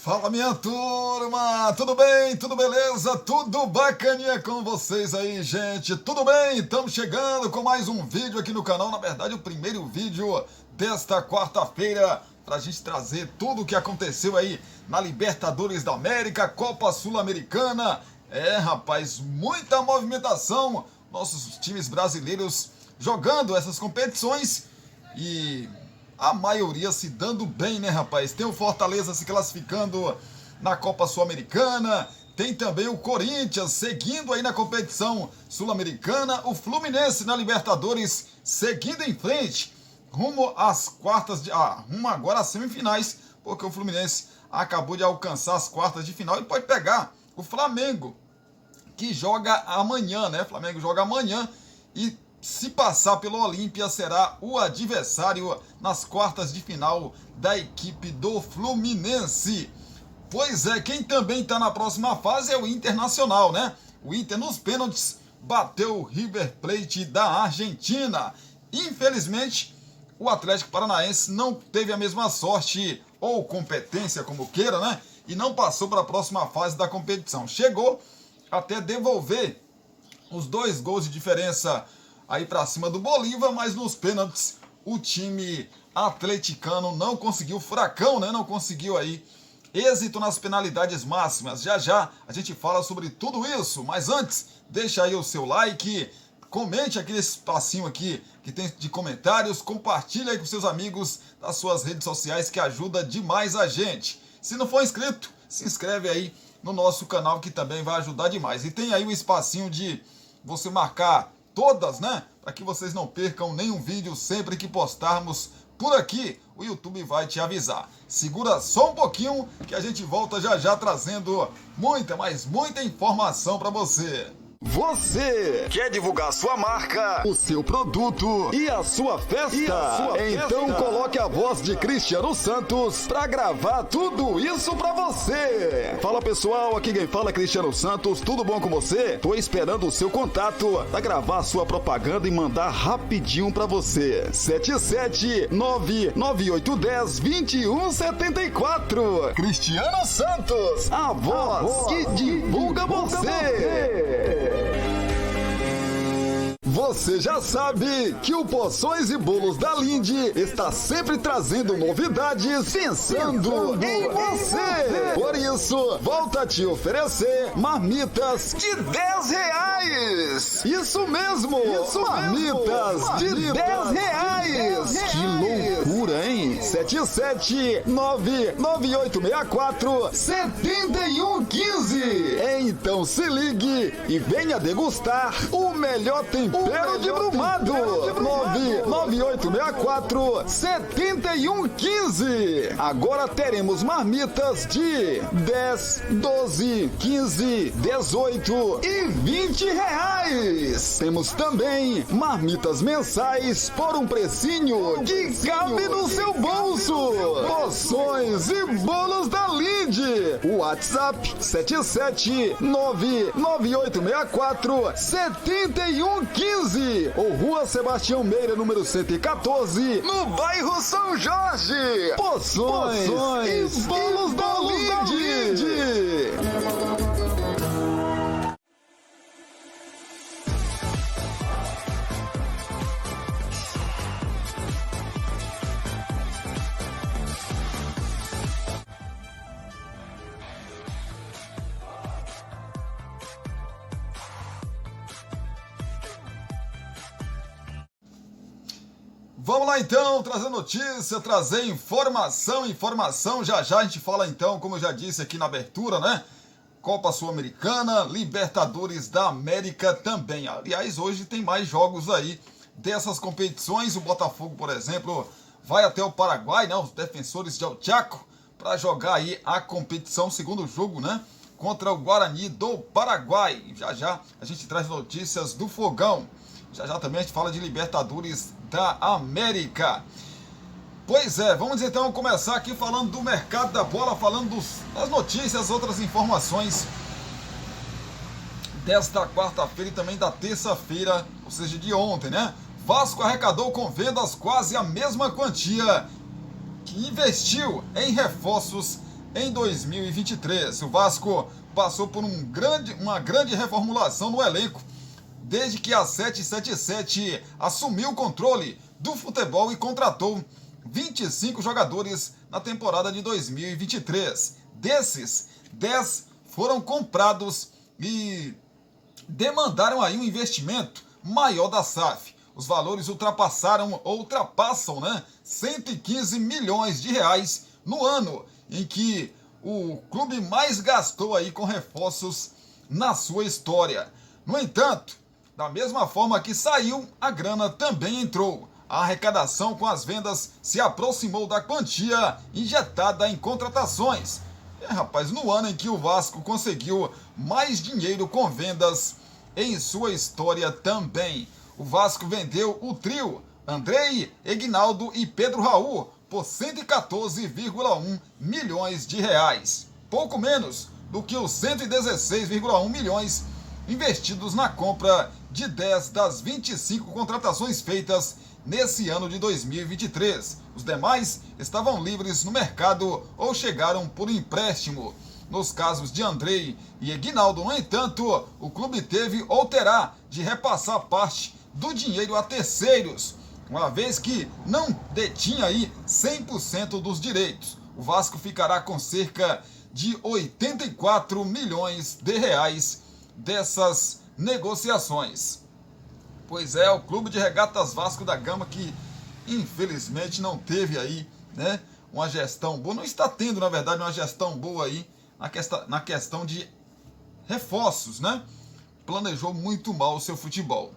Fala, minha turma, tudo bem? Tudo beleza? Tudo bacaninha com vocês aí, gente? Tudo bem? Estamos chegando com mais um vídeo aqui no canal, na verdade o primeiro vídeo desta quarta-feira, pra gente trazer tudo o que aconteceu aí na Libertadores da América, Copa Sul-Americana. Rapaz, muita movimentação, nossos times brasileiros jogando essas competições e a maioria se dando bem, né, rapaz? Tem o Fortaleza se classificando na Copa Sul-Americana, tem também o Corinthians seguindo aí na competição sul-americana, o Fluminense na Libertadores seguindo em frente, rumo às rumo agora às semifinais, porque o Fluminense acabou de alcançar as quartas de final e pode pegar o Flamengo, que joga amanhã, né? O Flamengo joga amanhã e se passar pelo Olímpia, será o adversário nas quartas de final da equipe do Fluminense. Pois é, quem também está na próxima fase é o Internacional, né? O Inter nos pênaltis bateu o River Plate da Argentina. Infelizmente, o Atlético Paranaense não teve a mesma sorte ou competência, como queira, né? E não passou para a próxima fase da competição. Chegou até devolver os 2 gols de diferença aí para cima do Bolívar, mas nos pênaltis o time atleticano não conseguiu, furacão, né? Não conseguiu aí êxito nas penalidades máximas. Já já a gente fala sobre tudo isso, mas antes, deixa aí o seu like, comente aqui nesse espacinho aqui que tem de comentários, compartilha aí com seus amigos das suas redes sociais, que ajuda demais a gente. Se não for inscrito, se inscreve aí no nosso canal, que também vai ajudar demais. E tem aí um espacinho de você marcar todas, né? Para que vocês não percam nenhum vídeo sempre que postarmos por aqui. O YouTube vai te avisar. Segura só um pouquinho que a gente volta já já trazendo muita, mas muita informação para você. Você quer divulgar sua marca, o seu produto e a sua festa? Então coloque a voz de Cristiano Santos para gravar tudo isso para você. Fala, pessoal, aqui quem fala é Cristiano Santos, tudo bom com você? Tô esperando o seu contato para gravar sua propaganda e mandar rapidinho para você. 77998102174. Cristiano Santos, a voz que divulga você. Você já sabe que o Porções e Bolos da Lindy está sempre trazendo novidades pensando em você. Por isso, volta a te oferecer marmitas de R$10. Isso mesmo, marmitas de R$10. Que loucura, hein? 77998647115. Então se ligue e venha degustar o melhor tempero de Brumado. 998647115. Agora teremos marmitas de 10, 12, 15, 18 e R$20. Temos também marmitas mensais por um precinho que cabe no seu bolso. Porções e Bolos da Lindy. WhatsApp 77998647115 ou Rua Sebastião Meira, número 114, no bairro São Jorge. Porções e Bolos da Lindy. Vamos lá então, trazer notícia, trazer informação, já já a gente fala então, como eu já disse aqui na abertura, né? Copa Sul-Americana, Libertadores da América também. Aliás, hoje tem mais jogos aí dessas competições. O Botafogo, por exemplo, vai até o Paraguai, né? Os defensores de El Chaco, para jogar aí a competição, segundo jogo, né? Contra o Guarani do Paraguai. Já já a gente traz notícias do Fogão. Já já também a gente fala de Libertadores da América. Pois é, vamos então começar aqui falando do mercado da bola, falando das notícias, outras informações desta quarta-feira e também da terça-feira, ou seja, de ontem, né? Vasco arrecadou com vendas quase a mesma quantia que investiu em reforços em 2023. O Vasco passou por uma grande reformulação no elenco, desde que a 777 assumiu o controle do futebol e contratou 25 jogadores na temporada de 2023. Desses, 10 foram comprados e demandaram aí um investimento maior da SAF. Os valores ultrapassam, 115 milhões de reais no ano em que o clube mais gastou aí com reforços na sua história. No entanto, da mesma forma que saiu, a grana também entrou. A arrecadação com as vendas se aproximou da quantia injetada em contratações. Rapaz, no ano em que o Vasco conseguiu mais dinheiro com vendas em sua história também. O Vasco vendeu o trio Andrei, Eginaldo e Pedro Raul por 114,1 milhões de reais. Pouco menos do que os 116,1 milhões investidos na compra de 10 das 25 contratações feitas nesse ano de 2023. Os demais estavam livres no mercado ou chegaram por empréstimo. Nos casos de Andrei e Eginaldo, no entanto, o clube teve ou terá de repassar parte do dinheiro a terceiros, uma vez que não detinha aí 100% dos direitos. O Vasco ficará com cerca de 84 milhões de reais dessas negociações. Pois é, o Clube de Regatas Vasco da Gama que infelizmente não teve aí, uma gestão boa, não está tendo na verdade uma gestão boa aí na questão de reforços, Planejou muito mal o seu futebol.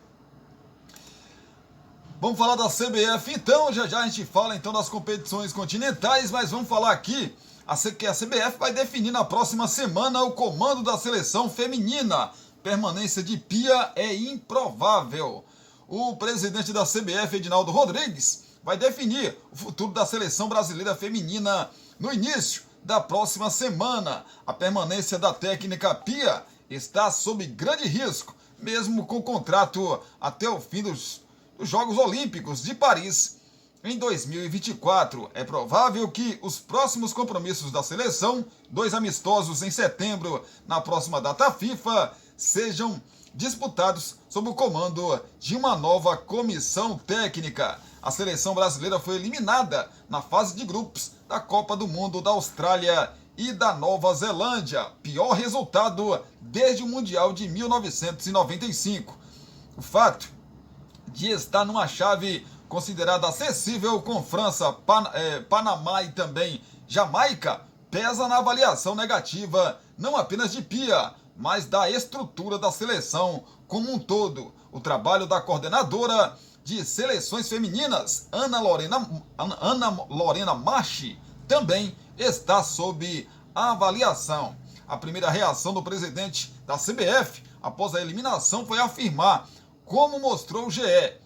Vamos falar da CBF então, já a gente fala então das competições continentais, mas vamos falar aqui que a CBF vai definir na próxima semana o comando da seleção feminina. Permanência de Pia é improvável. O presidente da CBF, Edinaldo Rodrigues, vai definir o futuro da seleção brasileira feminina no início da próxima semana. A permanência da técnica Pia está sob grande risco, mesmo com contrato até o fim dos Jogos Olímpicos de Paris em 2024. É provável que os próximos compromissos da seleção, 2 amistosos em setembro na próxima data FIFA, sejam disputados sob o comando de uma nova comissão técnica. A seleção brasileira foi eliminada na fase de grupos da Copa do Mundo da Austrália e da Nova Zelândia. Pior resultado desde o Mundial de 1995. O fato de estar numa chave considerada acessível com França, Panamá e também Jamaica pesa na avaliação negativa não apenas de Pia, mas da estrutura da seleção como um todo. O trabalho da coordenadora de seleções femininas, Ana Lorena Marchi, também está sob avaliação. A primeira reação do presidente da CBF após a eliminação foi afirmar, como mostrou o GE,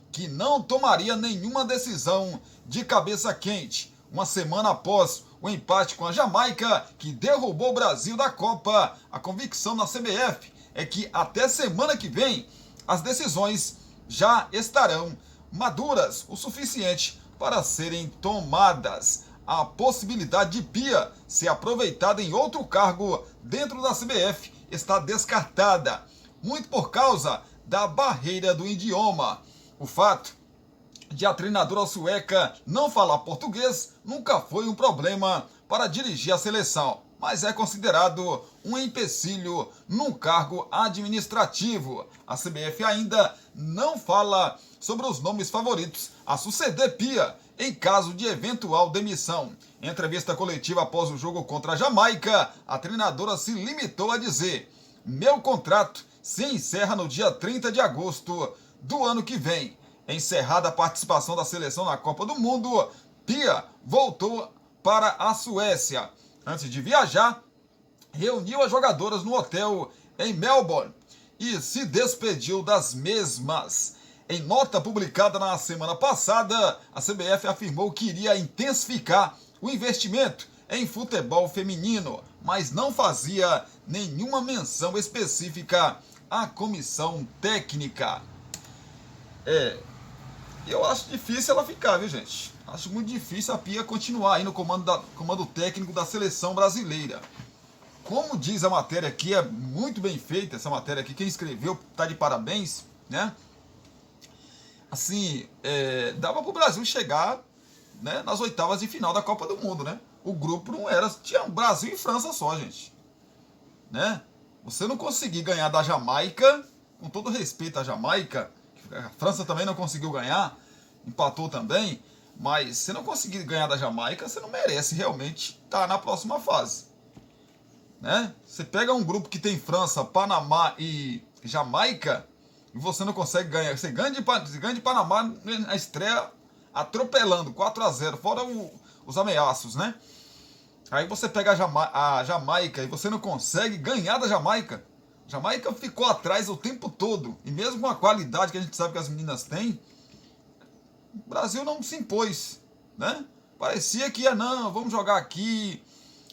que não tomaria nenhuma decisão de cabeça quente. Uma semana após o empate com a Jamaica, que derrubou o Brasil da Copa, a convicção da CBF é que até semana que vem as decisões já estarão maduras o suficiente para serem tomadas. A possibilidade de Pia ser aproveitada em outro cargo dentro da CBF está descartada, muito por causa da barreira do idioma. O fato de a treinadora sueca não falar português nunca foi um problema para dirigir a seleção, mas é considerado um empecilho num cargo administrativo. A CBF ainda não fala sobre os nomes favoritos a suceder Pia em caso de eventual demissão. Em entrevista coletiva após o jogo contra a Jamaica, a treinadora se limitou a dizer: "Meu contrato se encerra no dia 30 de agosto do ano que vem." Encerrada a participação da seleção na Copa do Mundo, Pia voltou para a Suécia. Antes de viajar, reuniu as jogadoras no hotel em Melbourne e se despediu das mesmas. Em nota publicada na semana passada, a CBF afirmou que iria intensificar o investimento em futebol feminino, mas não fazia nenhuma menção específica à comissão técnica. E eu acho difícil ela ficar, viu, gente? Acho muito difícil a Pia continuar aí no comando técnico da seleção brasileira. Como diz a matéria aqui, é muito bem feita essa matéria aqui. Quem escreveu tá de parabéns, né? Assim, dava pro Brasil chegar, né, nas oitavas de final da Copa do Mundo, né? O grupo não era... Tinha Brasil e França só, gente. Né? Você não conseguir ganhar da Jamaica, com todo respeito à Jamaica, a França também não conseguiu ganhar, empatou também, mas se não conseguir ganhar da Jamaica, você não merece realmente estar na próxima fase. Né? Você pega um grupo que tem França, Panamá e Jamaica, e você não consegue ganhar. Você ganha de Panamá na estreia atropelando, 4-0, fora os ameaços, né? Aí você pega a Jamaica e você não consegue ganhar da Jamaica. Jamaica ficou atrás o tempo todo. E mesmo com a qualidade que a gente sabe que as meninas têm, o Brasil não se impôs, né? Parecia que não, vamos jogar aqui,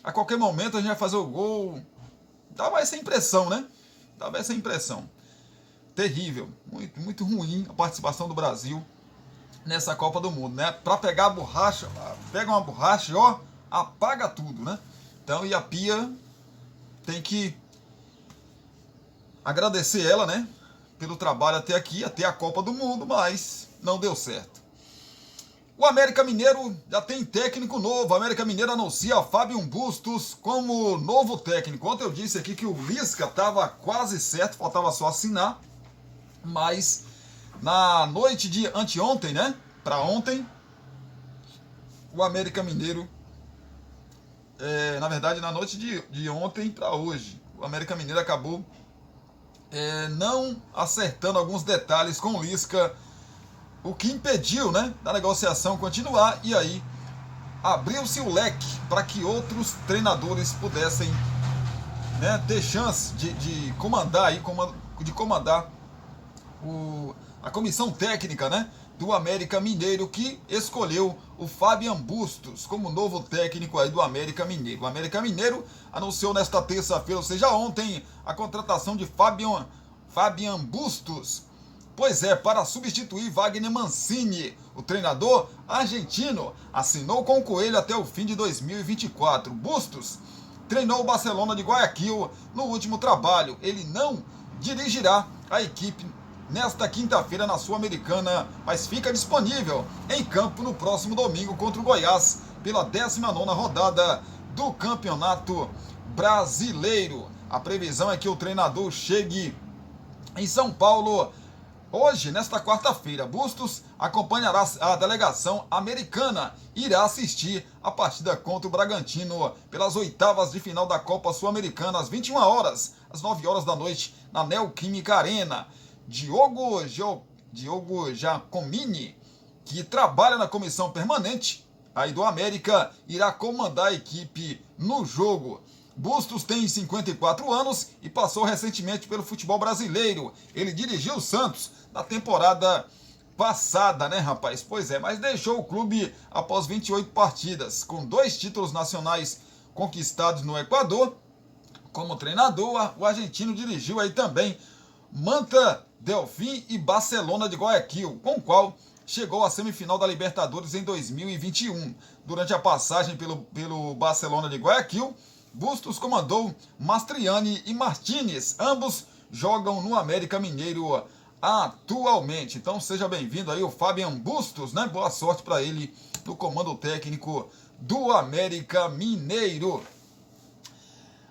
a qualquer momento a gente vai fazer o gol. Dava essa impressão, né? Dava essa impressão. Terrível, muito, muito ruim a participação do Brasil nessa Copa do Mundo, né? Para pegar a borracha, pega uma borracha e ó, apaga tudo, né? Então, e a Pia tem que agradecer ela, né? Pelo trabalho até aqui, até a Copa do Mundo, mas não deu certo. O América Mineiro já tem técnico novo. O América Mineiro anuncia Fábio Bustos como novo técnico. Ontem eu disse aqui que o Lisca estava quase certo, faltava só assinar. Mas na noite de anteontem, né? Para ontem, o América Mineiro, na verdade, na noite de ontem para hoje, o América Mineiro acabou não acertando alguns detalhes com o Lisca, o que impediu, né, da negociação continuar, e aí abriu-se o leque para que outros treinadores pudessem, né, ter chance de comandar a comissão técnica, né, do América Mineiro, que escolheu o Fábio Bustos como novo técnico aí do América Mineiro. O América Mineiro anunciou nesta terça-feira, ou seja, ontem, a contratação de Fábio Bustos. Pois é, para substituir Wagner Mancini. O treinador argentino assinou com o Coelho até o fim de 2024. Bustos treinou o Barcelona de Guayaquil no último trabalho. Ele não dirigirá a equipe nesta quinta-feira na Sul-Americana, mas fica disponível em campo no próximo domingo contra o Goiás pela 19ª rodada do Campeonato Brasileiro. A previsão é que o treinador chegue em São Paulo hoje, nesta quarta-feira. Bustos acompanhará a delegação americana e irá assistir a partida contra o Bragantino pelas oitavas de final da Copa Sul-Americana às 21 horas, às 9 horas da noite, na Neoquímica Arena. Diogo Giacomini, que trabalha na comissão permanente aí do América, irá comandar a equipe no jogo. Bustos tem 54 anos e passou recentemente pelo futebol brasileiro. Ele dirigiu o Santos na temporada passada, né, rapaz? Pois é, mas deixou o clube após 28 partidas, com 2 títulos nacionais conquistados no Equador. Como treinador, o argentino dirigiu aí também Manta, Delfim e Barcelona de Guayaquil, com o qual chegou à semifinal da Libertadores em 2021. Durante a passagem pelo Barcelona de Guayaquil, Bustos comandou Mastriani e Martínez. Ambos jogam no América Mineiro atualmente. Então seja bem-vindo aí o Fábio Bustos, né? Boa sorte para ele no comando técnico do América Mineiro.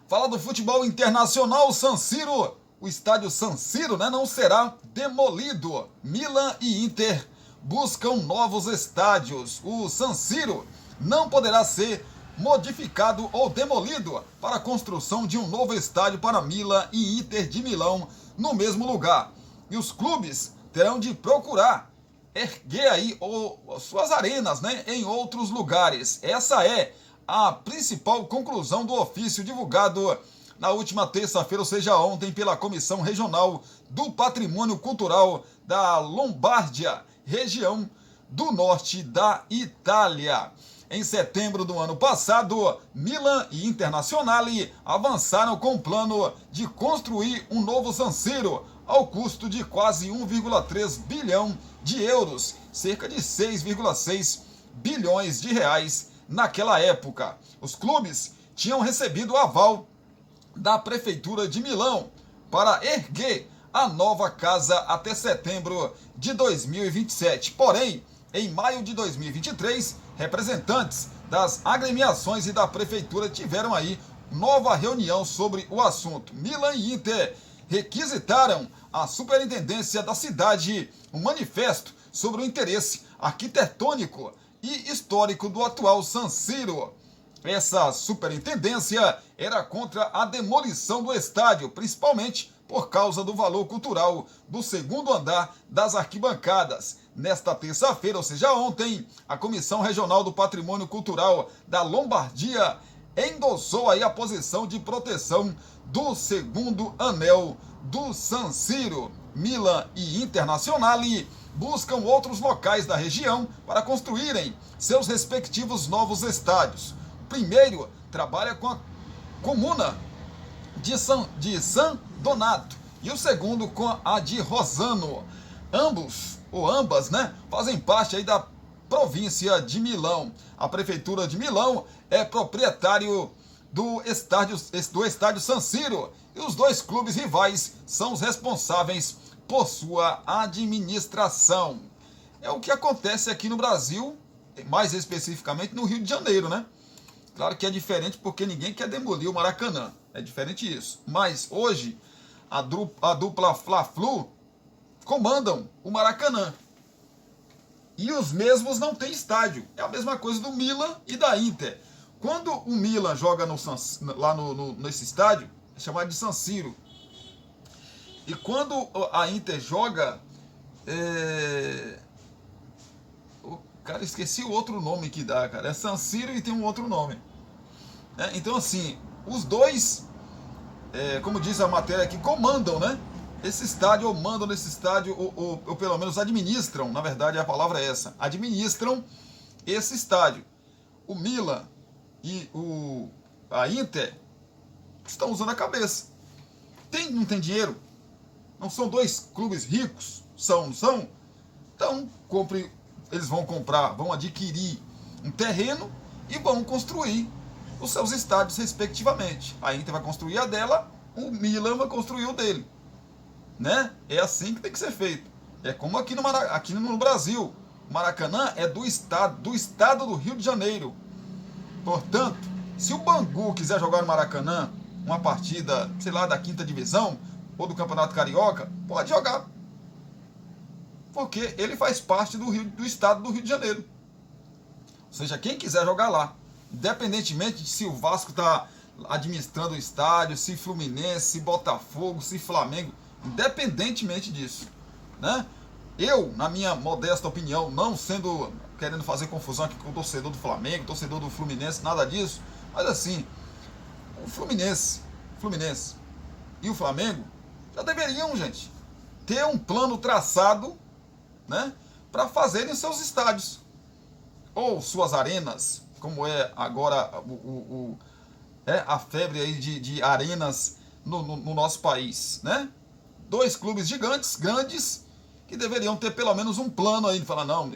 Fala do futebol internacional, San Siro. O estádio San Siro, né, não será demolido. Milan e Inter buscam novos estádios. O San Siro não poderá ser modificado ou demolido para a construção de um novo estádio para Milan e Inter de Milão no mesmo lugar. E os clubes terão de procurar erguer aí suas arenas, né, em outros lugares. Essa é a principal conclusão do ofício divulgado na última terça-feira, ou seja, ontem, pela Comissão Regional do Patrimônio Cultural da Lombardia, região do norte da Itália. Em setembro do ano passado, Milan e Internazionale avançaram com o plano de construir um novo San Siro ao custo de quase 1,3 bilhão de euros cerca de 6,6 bilhões de reais naquela época. Os clubes tinham recebido o aval da Prefeitura de Milão para erguer a nova casa até setembro de 2027. Porém, em maio de 2023, representantes das agremiações e da Prefeitura tiveram aí nova reunião sobre o assunto. Milan e Inter requisitaram à Superintendência da cidade um manifesto sobre o interesse arquitetônico e histórico do atual San Siro. Essa superintendência era contra a demolição do estádio, principalmente por causa do valor cultural do segundo andar das arquibancadas. Nesta terça-feira, ou seja, ontem, a Comissão Regional do Patrimônio Cultural da Lombardia endossou aí a posição de proteção do segundo anel do San Siro. Milan e Internazionale buscam outros locais da região para construírem seus respectivos novos estádios. O primeiro trabalha com a comuna de San Donato e o segundo com a de Rossano. Ambas, fazem parte aí da província de Milão. A prefeitura de Milão é proprietário do estádio San Siro e os dois clubes rivais são os responsáveis por sua administração. É o que acontece aqui no Brasil, mais especificamente no Rio de Janeiro, né? Claro que é diferente porque ninguém quer demolir o Maracanã, é diferente isso. Mas hoje a dupla Fla-Flu comandam o Maracanã. E os mesmos não têm estádio. É a mesma coisa do Milan e da Inter. Quando o Milan joga nesse estádio, é chamado de San Siro. E quando a Inter joga... Cara, esqueci o outro nome que dá, cara. É San Siro e tem um outro nome. Então, assim, os dois, como diz a matéria aqui, comandam, né? Esse estádio, ou mandam nesse estádio, ou pelo menos administram, na verdade a palavra é essa, administram esse estádio. O Milan e a Inter estão usando a cabeça. Não tem dinheiro? Não são dois clubes ricos? Não são? Então, eles vão adquirir um terreno e vão construir os seus estádios respectivamente. A Inter vai construir a dela, o Milan vai construir o dele. Né? É assim que tem que ser feito. É como aqui no Brasil. O Maracanã é do estado do Rio de Janeiro. Portanto, se o Bangu quiser jogar no Maracanã uma partida, sei lá, da quinta divisão ou do Campeonato Carioca, pode jogar. Porque ele faz parte do estado do Rio de Janeiro. Ou seja, quem quiser jogar lá, independentemente de se o Vasco está administrando o estádio, se Fluminense, se Botafogo, se Flamengo, independentemente disso, né? Eu, na minha modesta opinião, não querendo fazer confusão aqui com o torcedor do Flamengo, torcedor do Fluminense, nada disso, mas assim, o Fluminense e o Flamengo já deveriam, gente, ter um plano traçado, né, para fazerem seus estádios ou suas arenas, como é agora a febre aí de arenas no nosso país, né? Dois clubes gigantes, grandes, que deveriam ter pelo menos um plano aí, de falar, não,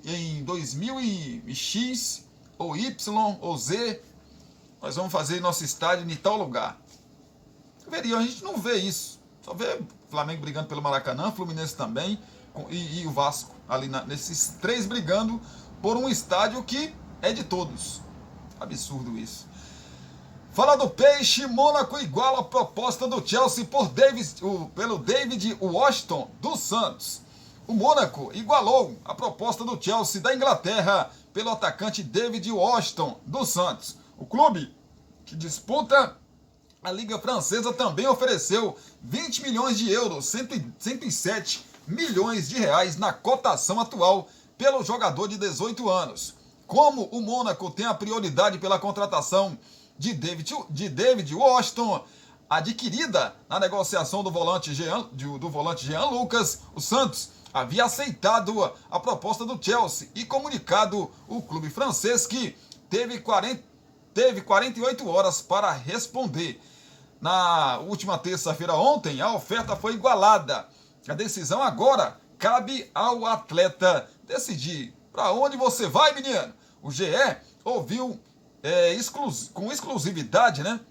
em 2000 e X, ou Y, ou Z, nós vamos fazer nosso estádio em tal lugar. Deveriam, a gente não vê isso. Só vê Flamengo brigando pelo Maracanã, Fluminense também, e o Vasco, ali nesses três brigando por um estádio que é de todos. Absurdo isso. Fala do Peixe, Mônaco iguala a proposta do Chelsea pelo David Washington do Santos. O Mônaco igualou a proposta do Chelsea da Inglaterra pelo atacante David Washington do Santos. O clube, que disputa a Liga Francesa, também ofereceu 20 milhões de euros, 107 milhões de reais na cotação atual pelo jogador de 18 anos. Como o Mônaco tem a prioridade pela contratação de David Washington, adquirida na negociação do volante Jean Lucas, o Santos havia aceitado a proposta do Chelsea e comunicado o clube francês que teve 48 horas para responder. Na última terça-feira, ontem, a oferta foi igualada. A decisão agora cabe ao atleta decidir para onde você vai, menino. O GE ouviu com exclusividade, né,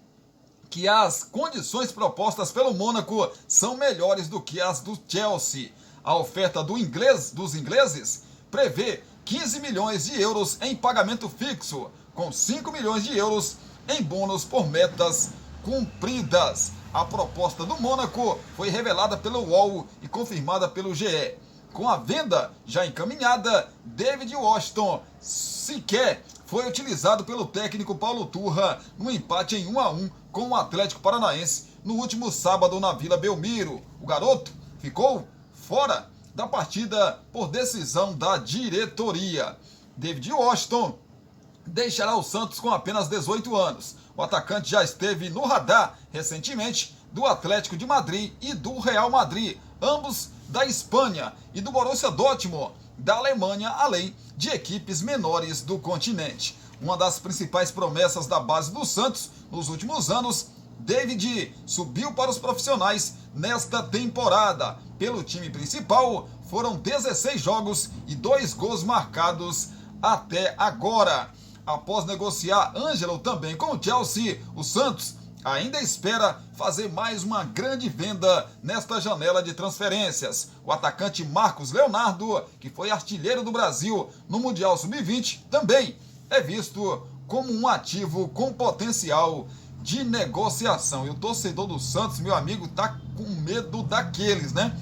que as condições propostas pelo Mônaco são melhores do que as do Chelsea. A oferta dos ingleses prevê 15 milhões de euros em pagamento fixo, com 5 milhões de euros em bônus por metas cumpridas. A proposta do Mônaco foi revelada pelo UOL e confirmada pelo GE. Com a venda já encaminhada, David Washington sequer foi utilizado pelo técnico Paulo Turra no empate em 1-1 com o Atlético Paranaense no último sábado na Vila Belmiro. O garoto ficou fora da partida por decisão da diretoria. David Washington deixará o Santos com apenas 18 anos. O atacante já esteve no radar recentemente do Atlético de Madrid e do Real Madrid, ambos da Espanha, e do Borussia Dortmund, da Alemanha, além de equipes menores do continente. Uma das principais promessas da base do Santos nos últimos anos, David subiu para os profissionais nesta temporada. Pelo time principal, foram 16 jogos e 2 gols marcados até agora. Após negociar Ângelo também com o Chelsea, o Santos ainda espera fazer mais uma grande venda nesta janela de transferências. O atacante Marcos Leonardo, que foi artilheiro do Brasil no Mundial Sub-20, também é visto como um ativo com potencial de negociação. E o torcedor do Santos, meu amigo, tá com medo daqueles, né?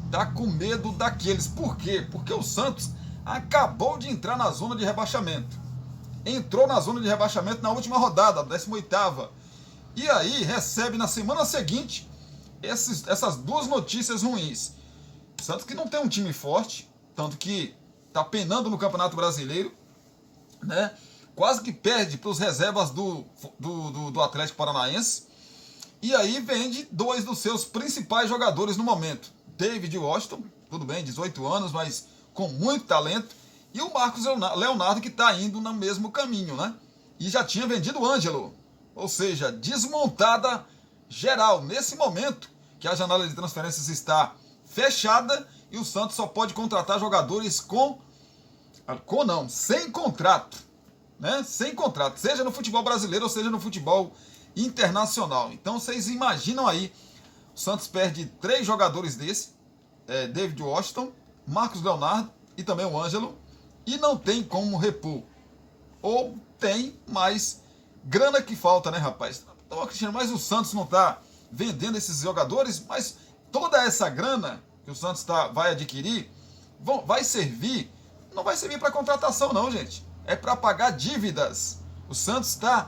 Tá com medo daqueles. Por quê? Porque o Santos acabou de entrar na zona de rebaixamento. Entrou na zona de rebaixamento na última rodada, 18ª. E aí recebe na semana seguinte essas duas notícias ruins. O Santos que não tem um time forte, tanto que está penando no Campeonato Brasileiro, né? Quase que perde para os reservas do Atlético Paranaense. E aí vende 2 dos seus principais jogadores no momento. David Washington, tudo bem, 18 anos, mas com muito talento. E o Marcos Leonardo, que está indo no mesmo caminho, né? E já tinha vendido o Ângelo. Ou seja, desmontada geral. Nesse momento que a janela de transferências está fechada e o Santos só pode contratar jogadores sem contrato. Né? Sem contrato. Seja no futebol brasileiro ou seja no futebol internacional. Então vocês imaginam aí, o Santos perde 3 jogadores desse. David Washington, Marcos Leonardo e também o Ângelo. E não tem como repor. Ou tem, mas grana que falta, né, rapaz? Então, Cristiano, mas o Santos não está vendendo esses jogadores, mas toda essa grana que o Santos vai adquirir vai servir, não vai servir para contratação não, gente. É para pagar dívidas. O Santos está,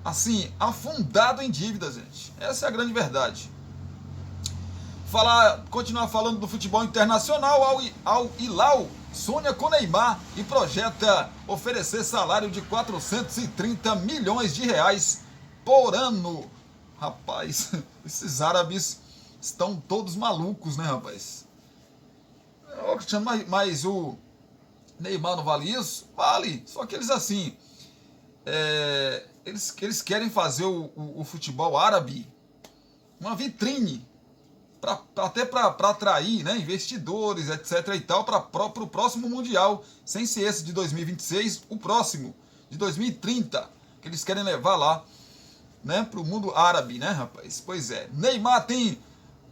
assim, afundado em dívidas, gente. Essa é a grande verdade. Continuar falando do futebol internacional, Al Hilal sonha com Neymar e projeta oferecer salário de 430 milhões de reais por ano. Rapaz, esses árabes estão todos malucos, né, rapaz? Cristiano, mas o Neymar não vale isso? Vale, só que eles assim, eles querem fazer o futebol árabe uma vitrine, até para atrair, né, investidores, etc. e tal, para o próximo Mundial, sem ser esse de 2026, o próximo, de 2030, que eles querem levar lá, né, para o mundo árabe, né, rapaz? Pois é, Neymar tem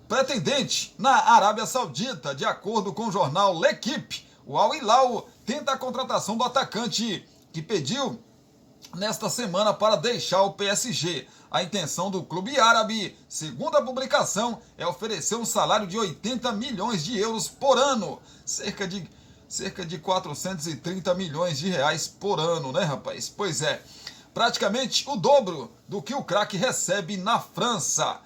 pretendente na Arábia Saudita, de acordo com o jornal L'Equipe. O Al Hilal tenta a contratação do atacante que pediu nesta semana para deixar o PSG. A intenção do clube árabe, segundo a publicação, é oferecer um salário de 80 milhões de euros por ano, cerca de 430 milhões de reais por ano, né, rapaz? Pois é, praticamente o dobro do que o craque recebe na França.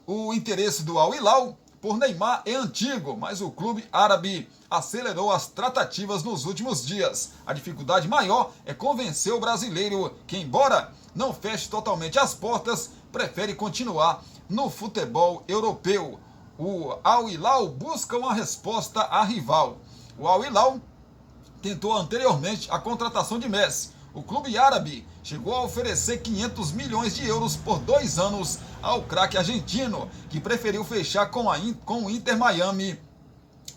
O interesse do Al Hilal por Neymar é antigo, mas o clube árabe acelerou as tratativas nos últimos dias. A dificuldade maior é convencer o brasileiro que, embora não feche totalmente as portas, prefere continuar no futebol europeu. O Al Hilal busca uma resposta à rival. O Al Hilal tentou anteriormente a contratação de Messi. O clube árabe chegou a oferecer 500 milhões de euros por 2 anos ao craque argentino, que preferiu fechar com o Inter Miami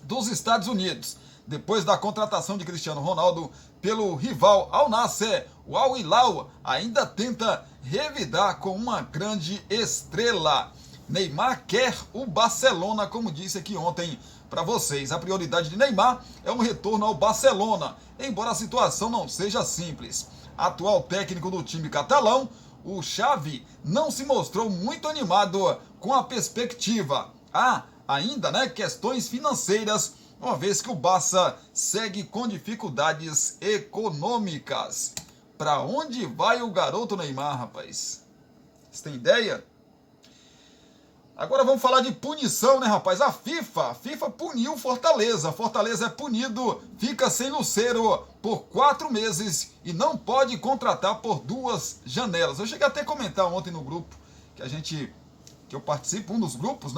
dos Estados Unidos. Depois da contratação de Cristiano Ronaldo pelo rival Al Nassr, o Al Hilal ainda tenta revidar com uma grande estrela. Neymar quer o Barcelona, como disse aqui ontem para vocês. A prioridade de Neymar é um retorno ao Barcelona, embora a situação não seja simples. Atual técnico do time catalão, o Xavi, não se mostrou muito animado com a perspectiva. Há ainda, questões financeiras, uma vez que o Barça segue com dificuldades econômicas. Para onde vai o garoto Neymar, rapaz? Você tem ideia? Agora vamos falar de punição, rapaz? A FIFA puniu Fortaleza. Fortaleza é punido, fica sem Lucero por 4 meses e não pode contratar por 2 janelas. Eu cheguei até a comentar ontem no grupo que eu participo, um dos grupos,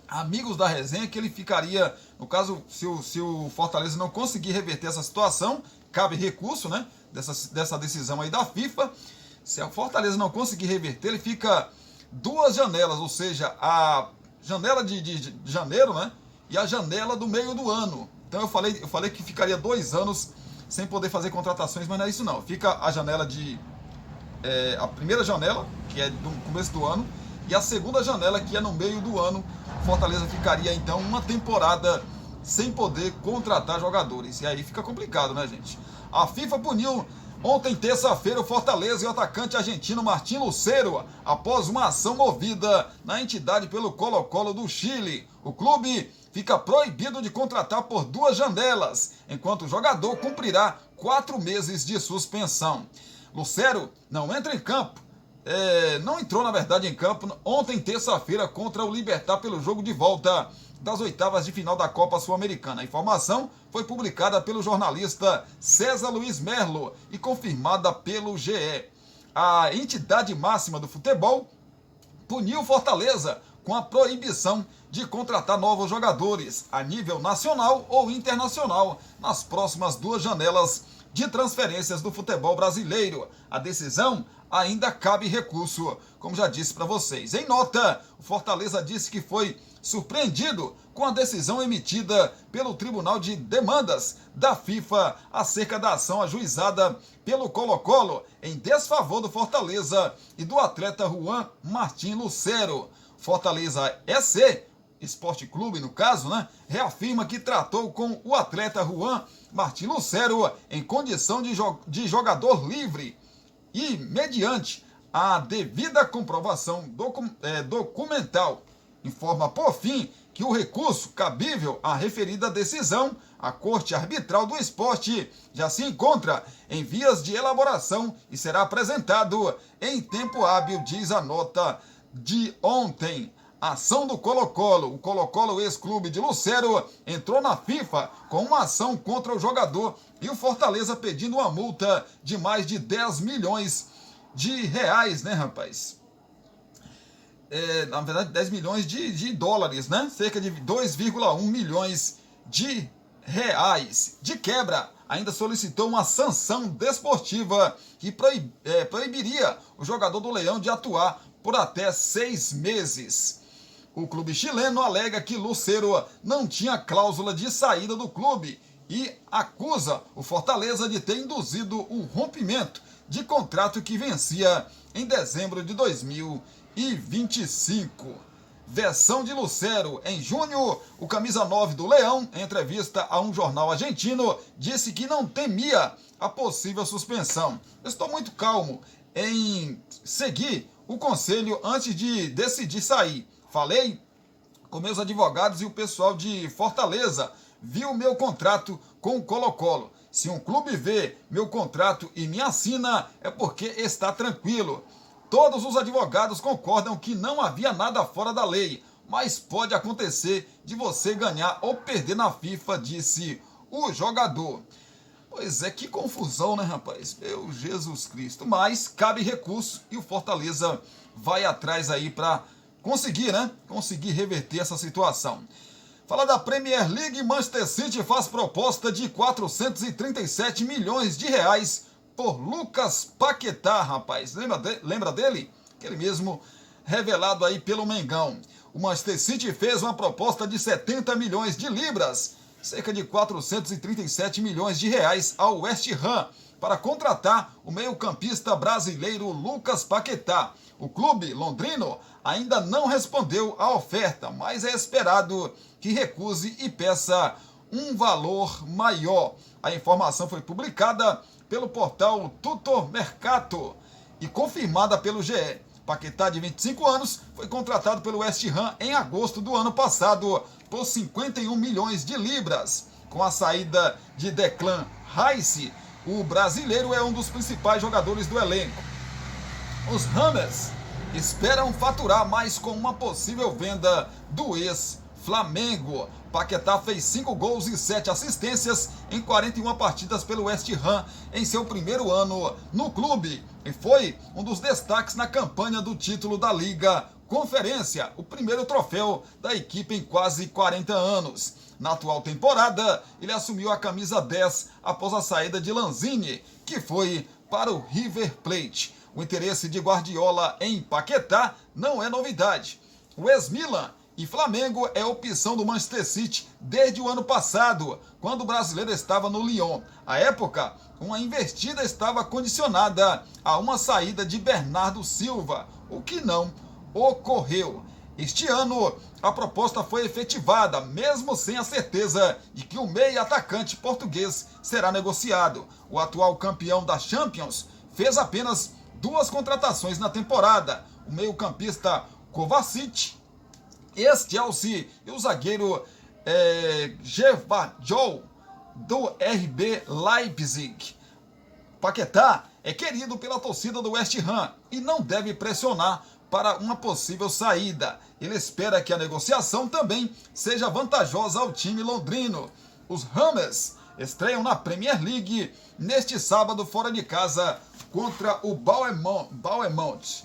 Amigos da Resenha, que ele ficaria, no caso, se o Fortaleza não conseguir reverter essa situação, cabe recurso, dessa decisão aí da FIFA. Se a Fortaleza não conseguir reverter, ele fica 2 janelas, ou seja, a janela de janeiro, e a janela do meio do ano. Então eu falei que ficaria 2 anos sem poder fazer contratações, mas não é isso não. Fica a janela a primeira janela, que é do começo do ano, e a segunda janela, que é no meio do ano. Fortaleza ficaria então uma temporada sem poder contratar jogadores. E aí fica complicado, gente? A FIFA puniu ontem, terça-feira, o Fortaleza e o atacante argentino Martín Lucero após uma ação movida na entidade pelo Colo-Colo do Chile. O clube fica proibido de contratar por 2 janelas, enquanto o jogador cumprirá 4 meses de suspensão. Lucero não entra em campo. Não entrou, na verdade, em campo ontem, terça-feira, contra o Libertad pelo jogo de volta das oitavas de final da Copa Sul-Americana. A informação foi publicada pelo jornalista César Luiz Merlo e confirmada pelo GE. A entidade máxima do futebol puniu Fortaleza com a proibição de contratar novos jogadores a nível nacional ou internacional nas próximas 2 janelas de transferências do futebol brasileiro. A decisão ainda cabe recurso, como já disse para vocês. Em nota, o Fortaleza disse que foi surpreendido com a decisão emitida pelo Tribunal de Demandas da FIFA acerca da ação ajuizada pelo Colo-Colo em desfavor do Fortaleza e do atleta Juan Martín Lucero. Fortaleza SC, Esporte Clube no caso, reafirma que tratou com o atleta Juan Martín Lucero em condição de jogador livre e mediante a devida comprovação documental. Informa, por fim, que o recurso cabível à referida decisão, a Corte Arbitral do Esporte, já se encontra em vias de elaboração e será apresentado em tempo hábil, diz a nota de ontem. A ação do Colo-Colo, o Colo-Colo ex-clube de Lucero, entrou na FIFA com uma ação contra o jogador e o Fortaleza pedindo uma multa de mais de 10 milhões de reais, rapaz? Na verdade, 10 milhões de dólares, Cerca de 2,1 milhões de reais. De quebra, ainda solicitou uma sanção desportiva que proibiria o jogador do Leão de atuar por até 6 meses. O clube chileno alega que Lucero não tinha cláusula de saída do clube e acusa o Fortaleza de ter induzido o rompimento de contrato que vencia em dezembro de 2025. Versão de Lucero. Em junho, o camisa 9 do Leão, em entrevista a um jornal argentino, disse que não temia a possível suspensão. Estou muito calmo em seguir o conselho antes de decidir sair. Falei com meus advogados e o pessoal de Fortaleza viu meu contrato com o Colo-Colo. Se um clube vê meu contrato e me assina, é porque está tranquilo. Todos os advogados concordam que não havia nada fora da lei, mas pode acontecer de você ganhar ou perder na FIFA, disse o jogador. Pois é, que confusão, rapaz? Meu Jesus Cristo. Mas cabe recurso e o Fortaleza vai atrás aí para conseguir reverter essa situação. Fala da Premier League, Manchester City faz proposta de 437 milhões de reais por Lucas Paquetá, rapaz. Lembra dele? Aquele mesmo revelado aí pelo Mengão. o Manchester City fez uma proposta de 70 milhões de libras, cerca de 437 milhões de reais, ao West Ham, para contratar o meio-campista brasileiro Lucas Paquetá. O clube londrino ainda não respondeu à oferta, mas é esperado que recuse e peça um valor maior. A informação foi publicada pelo portal Tutto Mercato e confirmada pelo GE. Paquetá, de 25 anos, foi contratado pelo West Ham em agosto do ano passado por 51 milhões de libras. Com a saída de Declan Rice, o brasileiro é um dos principais jogadores do elenco. Os Hammers esperam faturar mais com uma possível venda do ex-Flamengo. Paquetá fez 5 gols e 7 assistências em 41 partidas pelo West Ham em seu primeiro ano no clube e foi um dos destaques na campanha do título da Liga Conferência, o primeiro troféu da equipe em quase 40 anos. Na atual temporada, ele assumiu a camisa 10 após a saída de Lanzini, que foi para o River Plate. O interesse de Guardiola em Paquetá não é novidade. O ex-Milan e Flamengo é opção do Manchester City desde o ano passado, quando o brasileiro estava no Lyon. À época, uma investida estava condicionada a uma saída de Bernardo Silva, o que não ocorreu. Este ano, a proposta foi efetivada, mesmo sem a certeza de que o meia atacante português será negociado. O atual campeão da Champions fez apenas 2 contratações na temporada: o meio-campista Kovacic, ex-Chelsea, e o zagueiro Gvardiol, do RB Leipzig. Paquetá é querido pela torcida do West Ham e não deve pressionar para uma possível saída. Ele espera que a negociação também seja vantajosa ao time londrino. Os Hammers estreiam na Premier League neste sábado fora de casa contra o Bournemouth.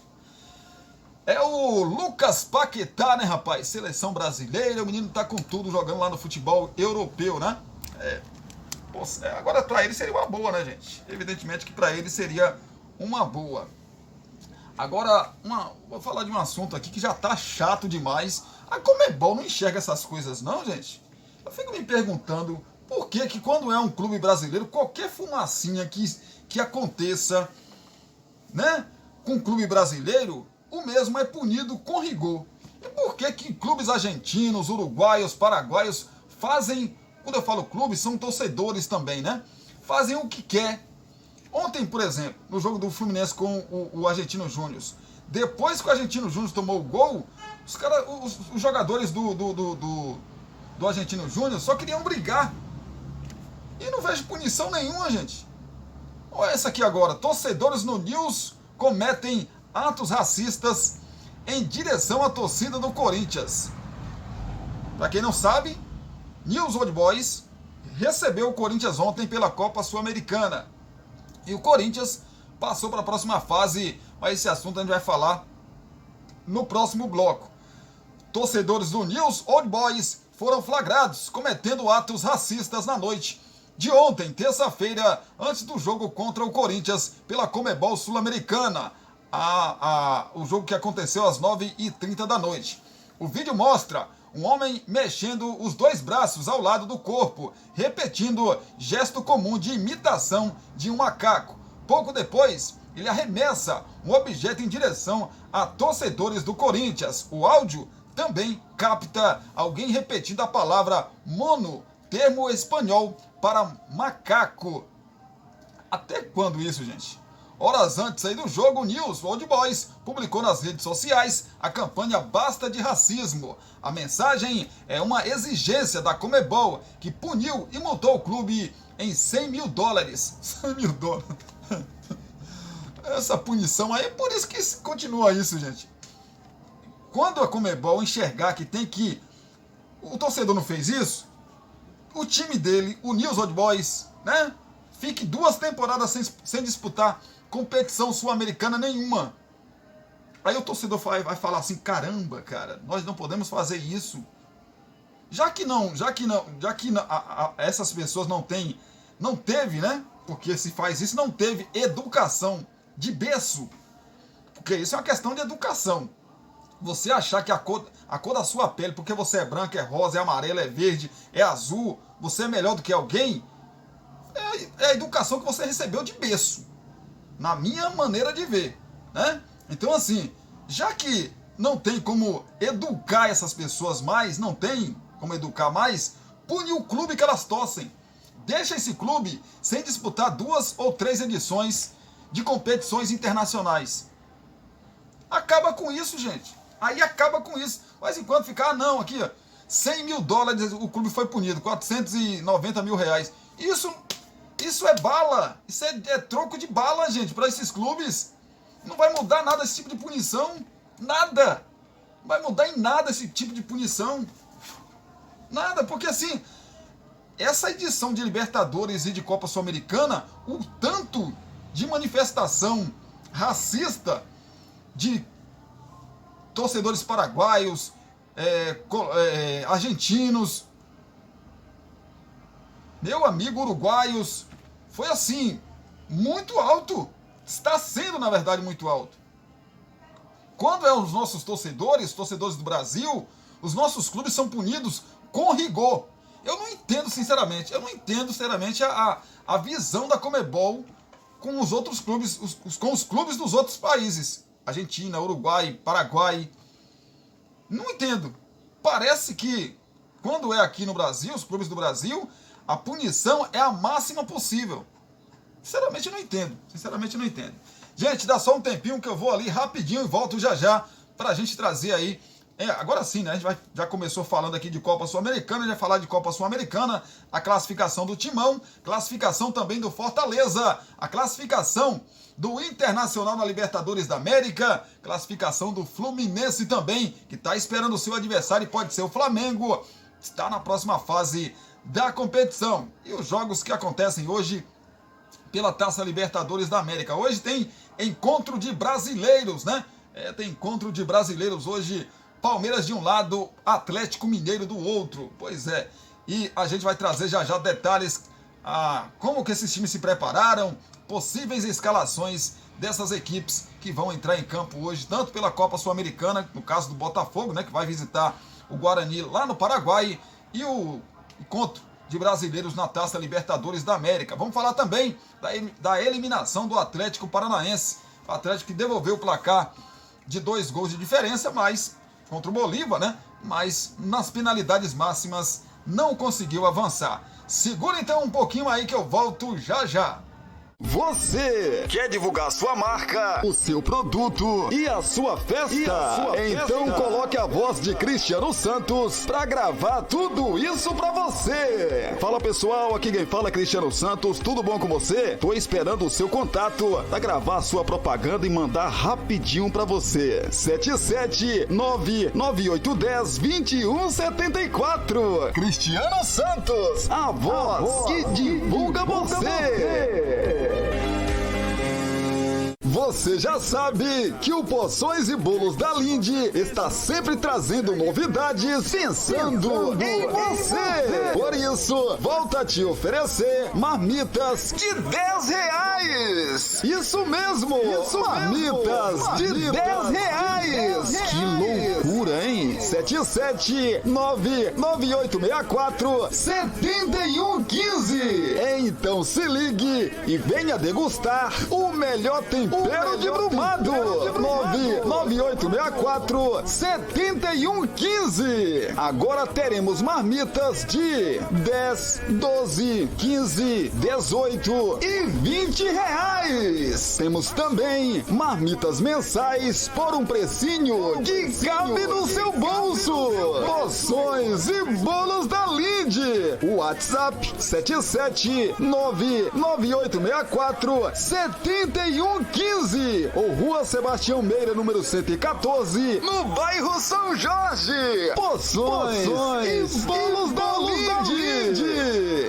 É o Lucas Paquetá, né, rapaz? Seleção brasileira, o menino tá com tudo jogando lá no futebol europeu, né? Agora pra ele seria uma boa, né, gente? Evidentemente que pra ele seria uma boa. Agora, vou falar de um assunto aqui que já tá chato demais. A Conmebol não enxerga essas coisas não, gente? Eu fico me perguntando por que quando é um clube brasileiro, qualquer fumacinha que aconteça, né, com um clube brasileiro, o mesmo é punido com rigor. E por que clubes argentinos, uruguaios, paraguaios fazem, quando eu falo clubes, são torcedores também, né? Fazem o que quer. Ontem, por exemplo, no jogo do Fluminense com o Argentino Júnior, depois que o Argentino Júnior tomou o gol, os jogadores do Argentino Júnior só queriam brigar. E não vejo punição nenhuma, gente. Olha essa aqui agora. Torcedores no News cometem atos racistas em direção à torcida do Corinthians. Para quem não sabe, News Old Boys recebeu o Corinthians ontem pela Copa Sul-Americana. E o Corinthians passou para a próxima fase, mas esse assunto a gente vai falar no próximo bloco. Torcedores do News Old Boys foram flagrados cometendo atos racistas na noite de ontem, terça-feira, antes do jogo contra o Corinthians pela Conmebol Sul-Americana. O jogo que aconteceu às 9h30 da noite. O vídeo mostra um homem mexendo os 2 braços ao lado do corpo, repetindo gesto comum de imitação de um macaco. Pouco depois, ele arremessa um objeto em direção a torcedores do Corinthians. O áudio também capta alguém repetindo a palavra mono, termo espanhol para macaco. Até quando isso, gente? Horas antes aí do jogo, o News Old Boys publicou nas redes sociais a campanha Basta de Racismo. A mensagem é uma exigência da Conmebol, que puniu e multou o clube em $100 mil. $100 mil. Essa punição aí, por isso que continua isso, gente. Quando a Conmebol enxergar que tem que... O torcedor não fez isso, o time dele, o News Old Boys, né, fique 2 temporadas sem disputar competição sul-americana nenhuma. Aí o torcedor vai falar assim: caramba, cara, nós não podemos fazer isso. Já que essas pessoas não teve, né? Porque se faz isso, não teve educação de berço. Porque isso é uma questão de educação. você achar que a cor da sua pele, porque você é branco, é rosa, é amarelo, é verde, é azul, você é melhor do que alguém, é a educação que você recebeu de berço, na minha maneira de ver, né? Então, assim, já que não tem como educar essas pessoas mais, não tem como educar mais, pune o clube que elas torcem. Deixa esse clube sem disputar 2 ou 3 edições de competições internacionais. Acaba com isso, gente. Aí acaba com isso. Mas enquanto ficar, não, aqui, ó, 100 mil dólares o clube foi punido, 490 mil reais. Isso é bala. Isso é troco de bala, gente, para esses clubes. Não vai mudar nada esse tipo de punição. Nada. Não vai mudar em nada esse tipo de punição. Nada, porque assim, essa edição de Libertadores e de Copa Sul-Americana, o tanto de manifestação racista de torcedores paraguaios, argentinos, meu amigo, uruguaios, foi assim, muito alto. Está sendo, na verdade, muito alto. Quando é os nossos torcedores do Brasil, os nossos clubes são punidos com rigor. Eu não entendo, sinceramente, a visão da Conmebol com os outros clubes, com os clubes dos outros países. Argentina, Uruguai, Paraguai. Não entendo. Parece que, quando é aqui no Brasil, os clubes do Brasil, a punição é a máxima possível. Sinceramente não entendo. Gente, dá só um tempinho que eu vou ali rapidinho e volto já pra gente trazer aí. Agora sim, né? A gente já começou falando aqui de Copa Sul-Americana, já vai falar de Copa Sul-Americana, a classificação do Timão, classificação também do Fortaleza, a classificação do Internacional na Libertadores da América, classificação do Fluminense também, que está esperando o seu adversário e pode ser o Flamengo, está na próxima fase da competição. E os jogos que acontecem hoje pela Taça Libertadores da América. Hoje tem encontro de brasileiros, né? Tem encontro de brasileiros hoje. Palmeiras de um lado, Atlético Mineiro do outro. Pois é. E a gente vai trazer já detalhes como que esses times se prepararam, possíveis escalações dessas equipes que vão entrar em campo hoje, tanto pela Copa Sul-Americana, no caso do Botafogo, né, que vai visitar o Guarani lá no Paraguai, e o encontro de brasileiros na Taça Libertadores da América. Vamos falar também da eliminação do Atlético Paranaense. O Atlético que devolveu o placar de 2 gols de diferença, mas contra o Bolívar, né? Mas nas penalidades máximas não conseguiu avançar. Segura então um pouquinho aí que eu volto já. Você quer divulgar sua marca, o seu produto e a sua festa? Então coloque a voz de Cristiano Santos pra gravar tudo isso pra você. Fala pessoal, aqui quem fala é Cristiano Santos, tudo bom com você? Tô esperando o seu contato pra gravar a sua propaganda e mandar rapidinho pra você. 77998102174. Cristiano Santos, a voz que divulga você. Você já sabe que o Poções e Bolos da Lindy está sempre trazendo novidades pensando em você. Por isso, volta a te oferecer marmitas de R$10. Isso mesmo, marmitas de R$10. Que loucura, hein? 77998647115. Então se ligue e venha degustar o melhor tempero de Brumado. 998647115. Agora teremos marmitas de 10, 12, 15, 18 e R$20. Temos também marmitas mensais por um precinho que cabe no seu bolso. Poções e Bolos da Lindy. WhatsApp 77998647115 ou Rua Sebastião Meira, número 114, no bairro São Jorge. Poções e Bolos da Lindy.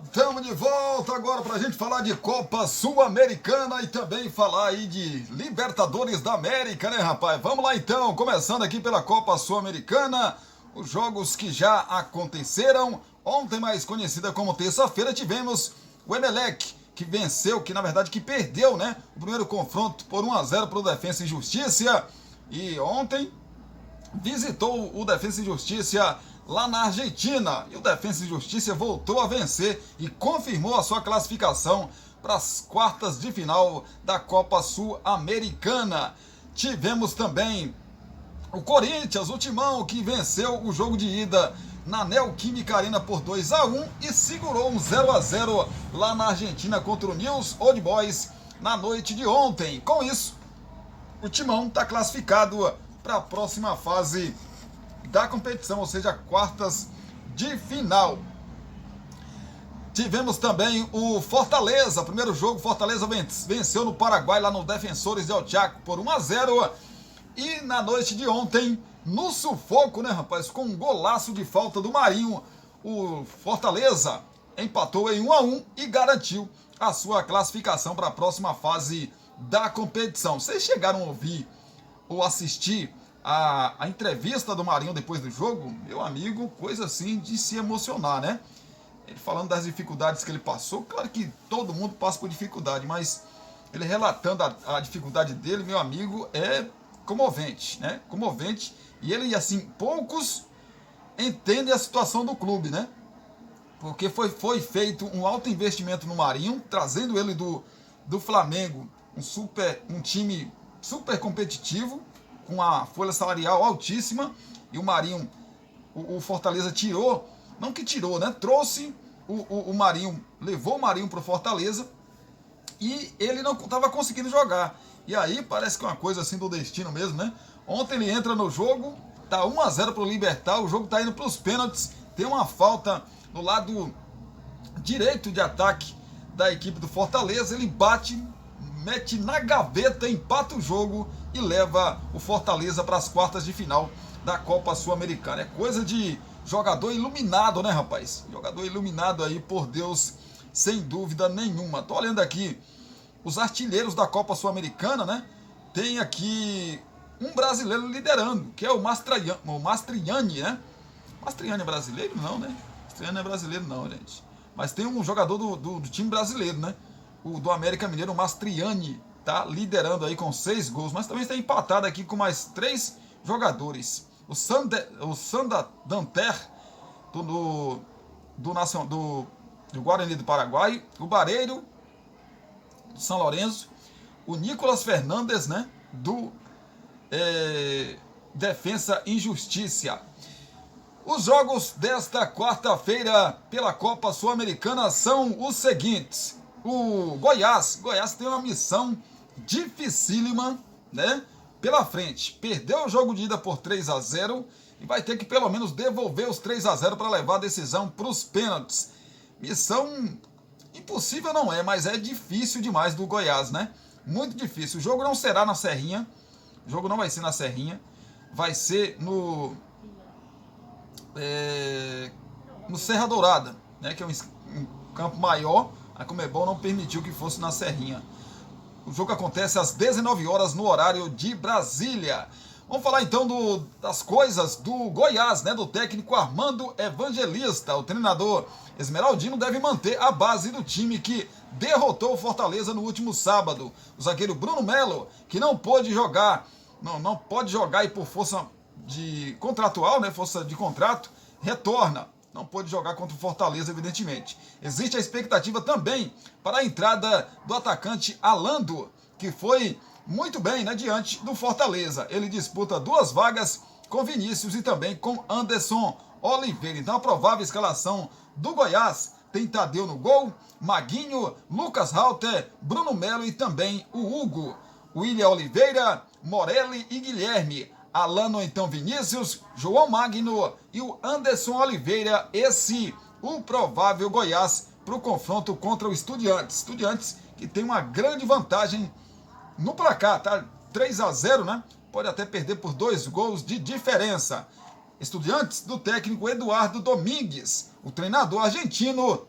Estamos de volta agora para a gente falar de Copa Sul-Americana e também falar aí de Libertadores da América, né, rapaz? Vamos lá então, começando aqui pela Copa Sul-Americana, os jogos que já aconteceram. Ontem, mais conhecida como terça-feira, tivemos o Emelec, que venceu, que na verdade que perdeu, né? O primeiro confronto por 1-0 para o Defensa e Justiça. E ontem visitou o Defensa e Justiça lá na Argentina. E o Defensa e Justiça voltou a vencer e confirmou a sua classificação para as quartas de final da Copa Sul-Americana. Tivemos também o Corinthians, o Timão, que venceu o jogo de ida na Neoquímica Arena por 2-1 e segurou um 0-0 lá na Argentina contra o Newell's Old Boys na noite de ontem. Com isso, o Timão está classificado para a próxima fase da competição, ou seja, quartas de final. Tivemos também o Fortaleza, primeiro jogo, Fortaleza venceu no Paraguai, lá no Defensores del Chaco por 1-0. E na noite de ontem, no sufoco, né, rapaz, com um golaço de falta do Marinho, o Fortaleza empatou em 1-1 e garantiu a sua classificação para a próxima fase da competição. Vocês chegaram a ouvir ou assistir a entrevista do Marinho depois do jogo? Meu amigo, coisa assim de se emocionar, né? Ele falando das dificuldades que ele passou. Claro que todo mundo passa por dificuldade, mas ele relatando a dificuldade dele, meu amigo, é comovente, né? Comovente. E ele, assim, poucos entendem a situação do clube, né? Porque foi feito um alto investimento no Marinho, trazendo ele do Flamengo, um time super competitivo, com a folha salarial altíssima, e o Marinho, o Fortaleza tirou, não que tirou, né? Trouxe o Marinho, levou o Marinho para o Fortaleza, e ele não estava conseguindo jogar. E aí parece que é uma coisa assim do destino mesmo, né? Ontem ele entra no jogo, tá 1-0 para o Libertad, o jogo tá indo para os pênaltis, tem uma falta no lado direito de ataque da equipe do Fortaleza, ele bate, mete na gaveta, empata o jogo e leva o Fortaleza para as quartas de final da Copa Sul-Americana. É coisa de jogador iluminado, né, rapaz? Jogador iluminado aí por Deus, sem dúvida nenhuma. Tô olhando aqui os artilheiros da Copa Sul-Americana, né? Tem aqui um brasileiro liderando, que é o Mastriani, né? Mastriani é brasileiro? Não, né? Mastriani não é brasileiro não, gente. Mas tem um jogador do time brasileiro, né? O do América Mineiro, o Mastriani, tá liderando aí com 6 gols, mas também está empatado aqui com mais 3 jogadores. O Sanda Danter, do Guarani do Paraguai, o Bareiro, do São Lourenço, o Nicolas Fernandes, né, do Defensa e Justiça. Os jogos desta quarta-feira pela Copa Sul-Americana são os seguintes. O Goiás tem uma missão dificílima, né, pela frente. Perdeu o jogo de ida por 3-0 e vai ter que pelo menos devolver os 3-0 para levar a decisão para os pênaltis. Missão impossível não é, mas é difícil demais do Goiás, né? Muito difícil. O jogo não será na Serrinha. O jogo não vai ser na Serrinha. Vai ser no Serra Dourada, né? Que é um campo maior. A Conmebol não permitiu que fosse na Serrinha. O jogo acontece às 19 horas no horário de Brasília. Vamos falar então das coisas do Goiás, né? Do técnico Armando Evangelista. O treinador esmeraldino deve manter a base do time que derrotou o Fortaleza no último sábado. O zagueiro Bruno Melo, que não pôde jogar, não pode jogar e por força de contratual, né? Força de contrato, retorna. Não pôde jogar contra o Fortaleza, evidentemente. Existe a expectativa também para a entrada do atacante Alando, que foi muito bem, né, diante do Fortaleza. Ele disputa 2 vagas com Vinícius e também com Anderson Oliveira. Então a provável escalação do Goiás tem Tadeu no gol, Maguinho, Lucas Halter, Bruno Melo e também o Hugo. William Oliveira, Morelli e Guilherme. Alano, então Vinícius, João Magno e o Anderson Oliveira. Esse o provável Goiás para o confronto contra o Estudiantes. Estudiantes que tem uma grande vantagem no placar, tá? 3-0, né? Pode até perder por 2 gols de diferença. Estudiantes do técnico Eduardo Domingues. O treinador argentino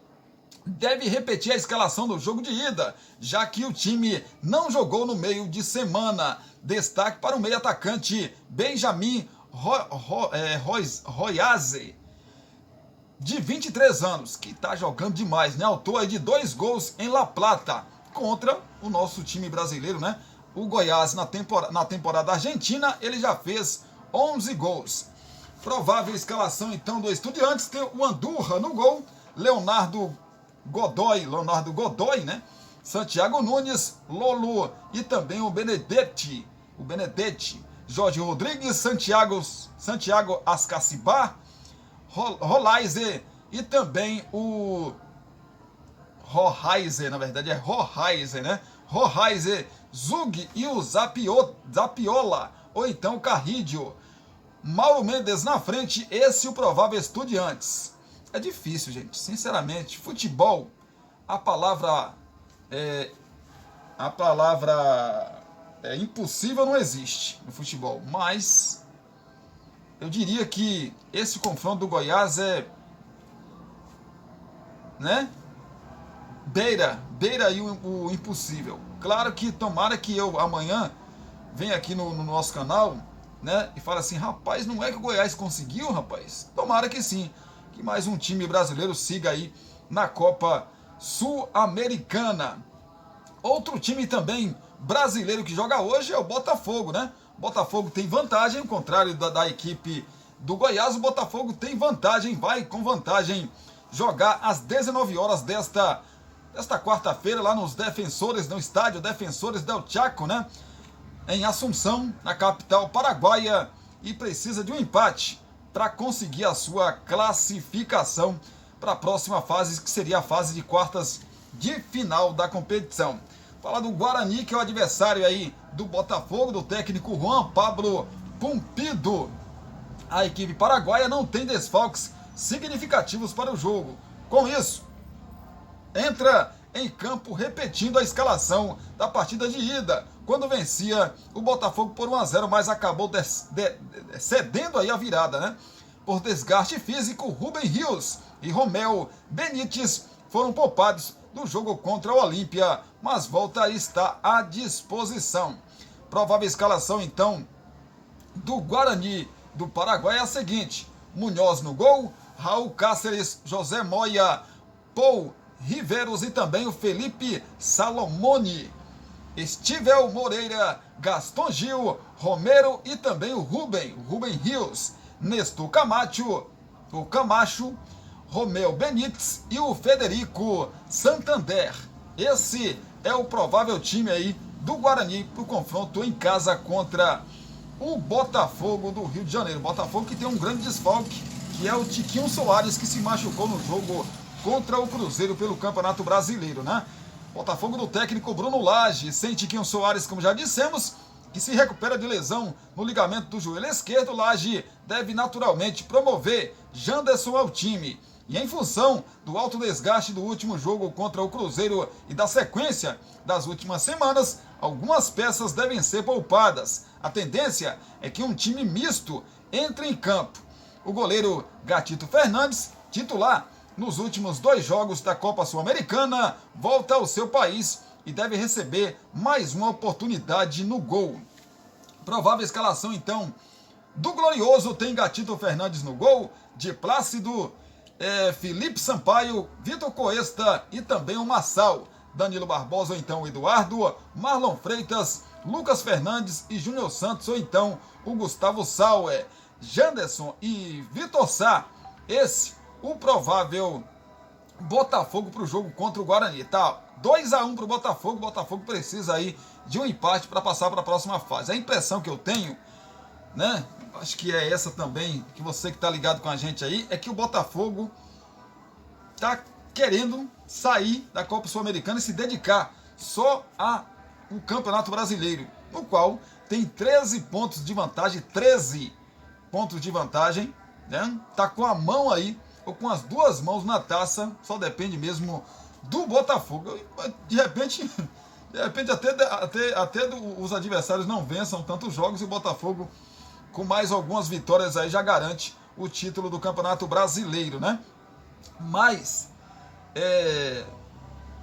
deve repetir a escalação do jogo de ida, já que o time não jogou no meio de semana. Destaque para o meio atacante Benjamin Royaze. de 23 anos, que tá jogando demais, né? Autor aí de 2 gols em La Plata, contra o nosso time brasileiro, né? O Goiás, na temporada argentina, ele já fez 11 gols. Provável escalação, então, do Estudiantes: tem o Andurra no gol, Leonardo Godoy, né? Santiago Nunes, Lolo e também o Benedetti, Jorge Rodrigues, Santiago Ascacibar, Rolaize e também o Rohaize, na verdade é Rohaize, né? Rohaize, Zug e o Zapiola, ou então Carrídio. Mauro Mendes na frente, esse o provável Estudiantes. É difícil, gente, sinceramente. Futebol, a palavra impossível não existe no futebol, mas eu diria que esse confronto do Goiás né? Beira aí o impossível. Claro que tomara que eu amanhã venha aqui no nosso canal, né, e fale assim: rapaz, não é que o Goiás conseguiu, rapaz? Tomara que sim, que mais um time brasileiro siga aí na Copa Sul-Americana. Outro time também brasileiro que joga hoje é o Botafogo, né? O Botafogo tem vantagem, ao contrário da equipe do Goiás. O Botafogo tem vantagem, vai com vantagem jogar às 19 horas desta quarta-feira lá nos Defensores, no estádio Defensores del Chaco, né? Em Assunção, na capital paraguaia, e precisa de um empate para conseguir a sua classificação para a próxima fase, que seria a fase de quartas de final da competição. Falar do Guarani, que é o adversário aí do Botafogo, do técnico Juan Pablo Pumpido. A equipe paraguaia não tem desfalques significativos para o jogo. Com isso, entra em campo repetindo a escalação da partida de ida, quando vencia o Botafogo por 1-0, mas acabou cedendo aí a virada, né? Por desgaste físico, Rubem Rios e Romeu Benítez foram poupados do jogo contra o Olímpia, mas volta a estar à disposição. Provável escalação, então, do Guarani do Paraguai é a seguinte: Munhoz no gol, Raul Cáceres, José Moya, Paul Riveros e também o Felipe Salomone, Estivel Moreira, Gaston Gil, Romero e também o Rubem Rios, Nestor Camacho, Romeu Benítez e o Federico Santander. Esse é o provável time aí do Guarani para o confronto em casa contra o Botafogo do Rio de Janeiro. Botafogo que tem um grande desfalque, que é o Tiquinho Soares, que se machucou no jogo contra o Cruzeiro pelo Campeonato Brasileiro, né? Botafogo do técnico Bruno Lage, sem Tiquinho Soares, como já dissemos, que se recupera de lesão no ligamento do joelho esquerdo. Lage deve naturalmente promover Janderson ao time. E em função do alto desgaste do último jogo contra o Cruzeiro e da sequência das últimas semanas, algumas peças devem ser poupadas. A tendência é que um time misto entre em campo. O goleiro Gatito Fernandes, titular nos últimos 2 jogos da Copa Sul-Americana, volta ao seu país e deve receber mais uma oportunidade no gol. Provável escalação, então, do Glorioso: tem Gatito Fernandes no gol, de Plácido, Felipe Sampaio, Vitor Coesta e também o Massal, Danilo Barbosa ou então o Eduardo, Marlon Freitas, Lucas Fernandes e Júnior Santos ou então o Gustavo Sauer, Janderson e Vitor Sá. Esse o provável Botafogo para o jogo contra o Guarani. Tá 2-1 para o Botafogo. O Botafogo precisa aí de um empate para passar para a próxima fase. A impressão que eu tenho, né, acho que é essa também, que você que está ligado com a gente aí, é que o Botafogo está querendo sair da Copa Sul-Americana e se dedicar só ao Campeonato Brasileiro, no qual tem 13 pontos de vantagem, né? Tá com a mão aí, ou com as 2 mãos na taça, só depende mesmo do Botafogo. De repente até os adversários não vençam tantos jogos e o Botafogo, com mais algumas vitórias aí, já garante o título do Campeonato Brasileiro, né? Mas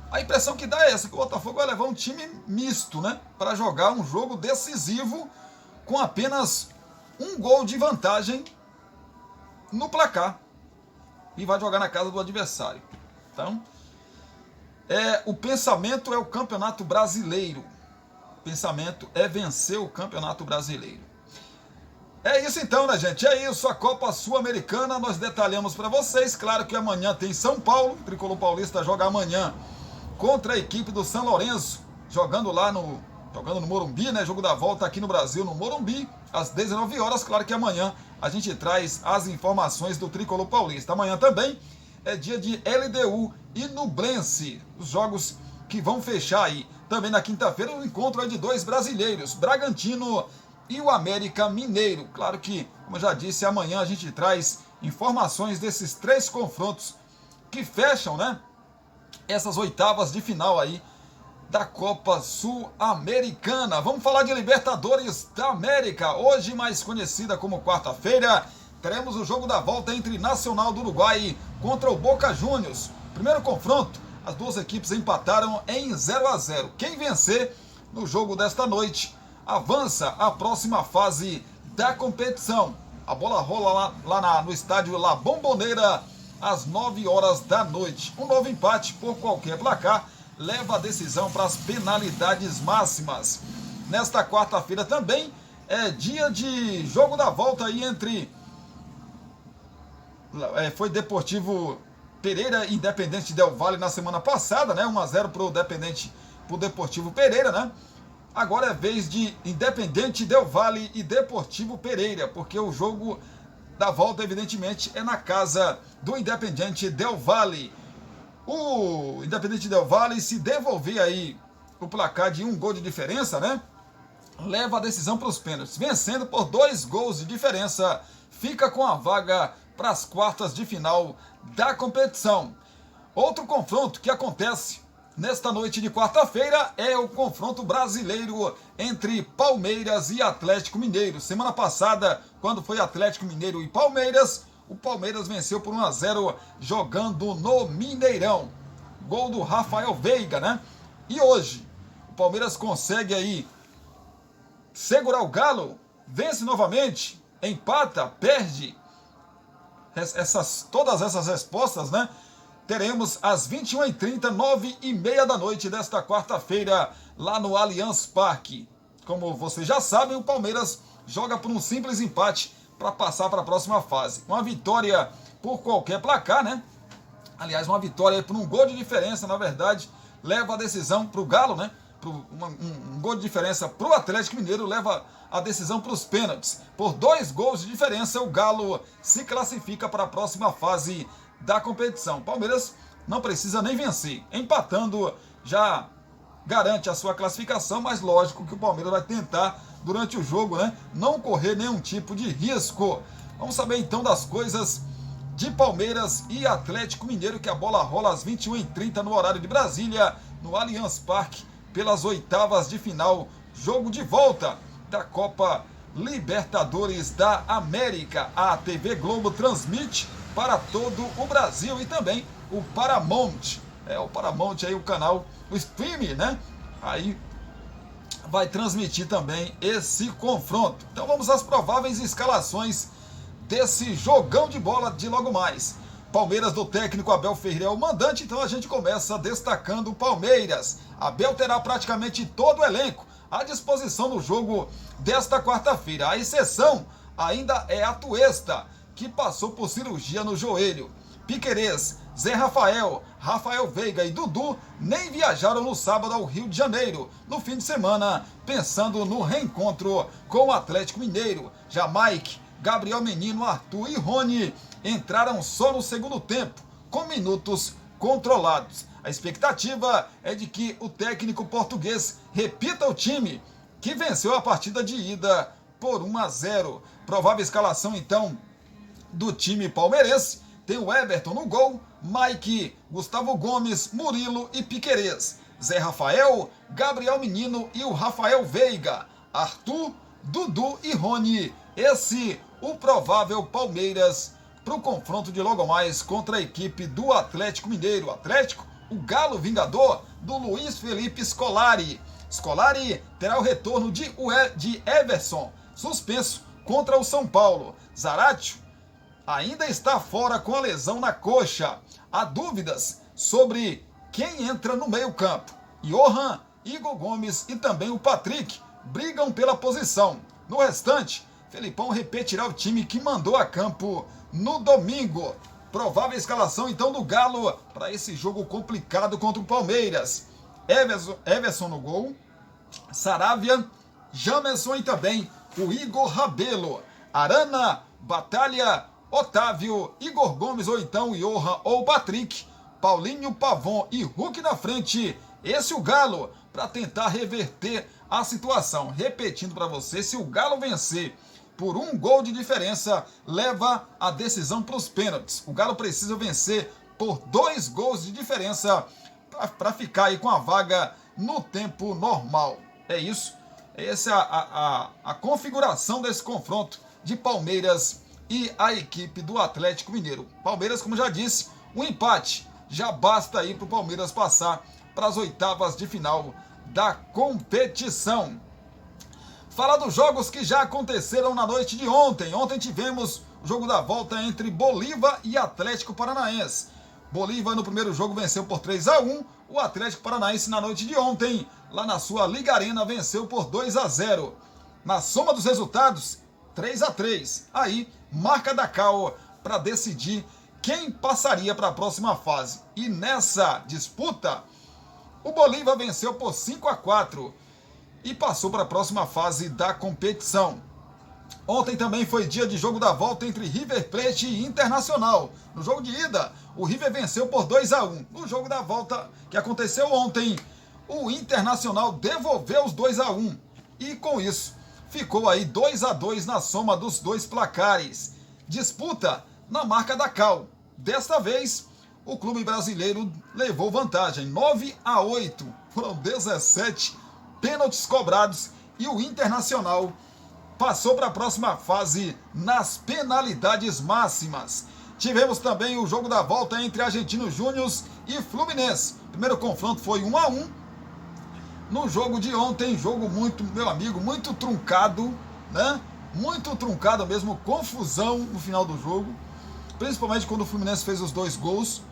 a impressão que dá é essa, que o Botafogo vai levar um time misto, né, para jogar um jogo decisivo com apenas 1 gol de vantagem no placar. e vai jogar na casa do adversário. Então, o pensamento é o Campeonato Brasileiro. O pensamento é vencer o Campeonato Brasileiro. É isso então, né, gente? É isso, a Copa Sul-Americana, nós detalhamos para vocês. Claro que amanhã tem São Paulo, o Tricolor Paulista joga amanhã contra a equipe do São Lourenço, jogando no Morumbi, né? Jogo da volta aqui no Brasil, no Morumbi, às 19 horas. Claro que amanhã a gente traz as informações do Tricolor Paulista. Amanhã também é dia de LDU e Nublense, os jogos que vão fechar aí. Também na quinta-feira o encontro é de dois brasileiros, Bragantino e o América Mineiro. Claro que, como eu já disse, amanhã a gente traz informações desses três confrontos que fecham, né, essas oitavas de final aí da Copa Sul-Americana. Vamos falar de Libertadores da América. Hoje, mais conhecida como quarta-feira, teremos o jogo da volta entre Nacional do Uruguai contra o Boca Juniors. Primeiro confronto, as duas equipes empataram em 0-0. Quem vencer no jogo desta noite avança à próxima fase da competição. A bola rola lá no estádio La Bombonera às 9 horas da noite. Um novo empate por qualquer placar leva a decisão para as penalidades máximas. Nesta quarta-feira também é dia de jogo da volta aí entre... foi Deportivo Pereira e Independente Del Valle na semana passada, né? 1-0 pro Deportivo Pereira, né? Agora é vez de Independente Del Valle e Deportivo Pereira, porque o jogo da volta, evidentemente, é na casa do Independente Del Valle. O Independente Del Valle, se devolver aí o placar de 1 gol de diferença, né, leva a decisão para os pênaltis. Vencendo por 2 gols de diferença, fica com a vaga para as quartas de final da competição. Outro confronto que acontece nesta noite de quarta-feira é o confronto brasileiro entre Palmeiras e Atlético Mineiro. Semana passada, quando foi Atlético Mineiro e Palmeiras, o Palmeiras venceu por 1-0 jogando no Mineirão. Gol do Rafael Veiga, né? E hoje, o Palmeiras consegue aí segurar o Galo, vence novamente, empata, perde. Todas essas respostas, né? Teremos às 21h30, 9h30 da noite desta quarta-feira, lá no Allianz Parque. Como vocês já sabem, o Palmeiras joga por um simples empate para passar para a próxima fase. Uma vitória por qualquer placar, né? Aliás, uma vitória por 1 gol de diferença, na verdade, leva a decisão para o Galo, né? Um gol de diferença para o Atlético Mineiro leva a decisão para os pênaltis. Por 2 gols de diferença, o Galo se classifica para a próxima fase da competição. Palmeiras não precisa nem vencer. Empatando já garante a sua classificação, mas lógico que o Palmeiras vai tentar, durante o jogo, né, não correr nenhum tipo de risco. Vamos saber então das coisas de Palmeiras e Atlético Mineiro, que a bola rola às 21h30 no horário de Brasília, no Allianz Parque, pelas oitavas de final, jogo de volta da Copa Libertadores da América. A TV Globo transmite para todo o Brasil e também o Paramount. O Paramount aí, o canal, o streaming, né? Aí vai transmitir também esse confronto. Então vamos às prováveis escalações desse jogão de bola de logo mais. Palmeiras do técnico Abel Ferreira é o mandante, então a gente começa destacando o Palmeiras. Abel terá praticamente todo o elenco à disposição no jogo desta quarta-feira. A exceção ainda é a Tuesta, que passou por cirurgia no joelho. Piquerez, Zé Rafael, Rafael Veiga e Dudu nem viajaram no sábado ao Rio de Janeiro, no fim de semana, pensando no reencontro com o Atlético Mineiro. Já Mike, Gabriel Menino, Arthur e Rony entraram só no segundo tempo, com minutos controlados. A expectativa é de que o técnico português repita o time, que venceu a partida de ida por 1-0. Provável escalação, então, do time palmeirense: tem o Everton no gol, Mike, Gustavo Gomes, Murilo e Piquerez. Zé Rafael, Gabriel Menino e o Rafael Veiga. Arthur, Dudu e Rony. Esse o provável Palmeiras para o confronto de logo mais contra a equipe do Atlético Mineiro. Atlético, o Galo Vingador do Luiz Felipe Scolari. Scolari terá o retorno de Everson, suspenso contra o São Paulo. Zaratio, ainda está fora com a lesão na coxa. Há dúvidas sobre quem entra no meio-campo. Johan, Igor Gomes e também o Patrick brigam pela posição. No restante, Felipão repetirá o time que mandou a campo no domingo. Provável escalação então do Galo para esse jogo complicado contra o Palmeiras. Everson no gol, Saravia, Jamerson e também o Igor Rabelo. Arana, Batalha, Otávio, Igor Gomes ou então Johan ou Patrick, Paulinho, Pavon e Hulk na frente. Esse é o Galo para tentar reverter a situação. Repetindo para você, se o Galo vencer por 1 gol de diferença, leva a decisão para os pênaltis. O Galo precisa vencer por 2 gols de diferença para ficar aí com a vaga no tempo normal. É isso. Essa é a configuração desse confronto de Palmeiras e a equipe do Atlético Mineiro. Palmeiras, como já disse, um empate já basta aí para o Palmeiras passar para as oitavas de final da competição. Falar dos jogos que já aconteceram na noite de ontem. Ontem tivemos o jogo da volta entre Bolívar e Atlético Paranaense. Bolívar no primeiro jogo venceu por 3-1. O Atlético Paranaense na noite de ontem, lá na sua Liga Arena, venceu por 2-0. Na soma dos resultados, 3-3. Aí, marca da cal para decidir quem passaria para a próxima fase. E nessa disputa, o Bolívar venceu por 5-4 e passou para a próxima fase da competição. Ontem também foi dia de jogo da volta entre River Plate e Internacional. No jogo de ida, o River venceu por 2-1. No jogo da volta, que aconteceu ontem, o Internacional devolveu os 2-1. E com isso, ficou aí 2-2 na soma dos dois placares. Disputa na marca da cal. Desta vez, o clube brasileiro levou vantagem, 9-8. Foram 17 pênaltis cobrados e o Internacional passou para a próxima fase nas penalidades máximas. Tivemos também o jogo da volta entre Argentinos Júnior e Fluminense. O primeiro confronto foi 1-1. No jogo de ontem, jogo muito, meu amigo, muito truncado, né? Muito truncado mesmo, confusão no final do jogo, principalmente quando o Fluminense fez os 2 gols.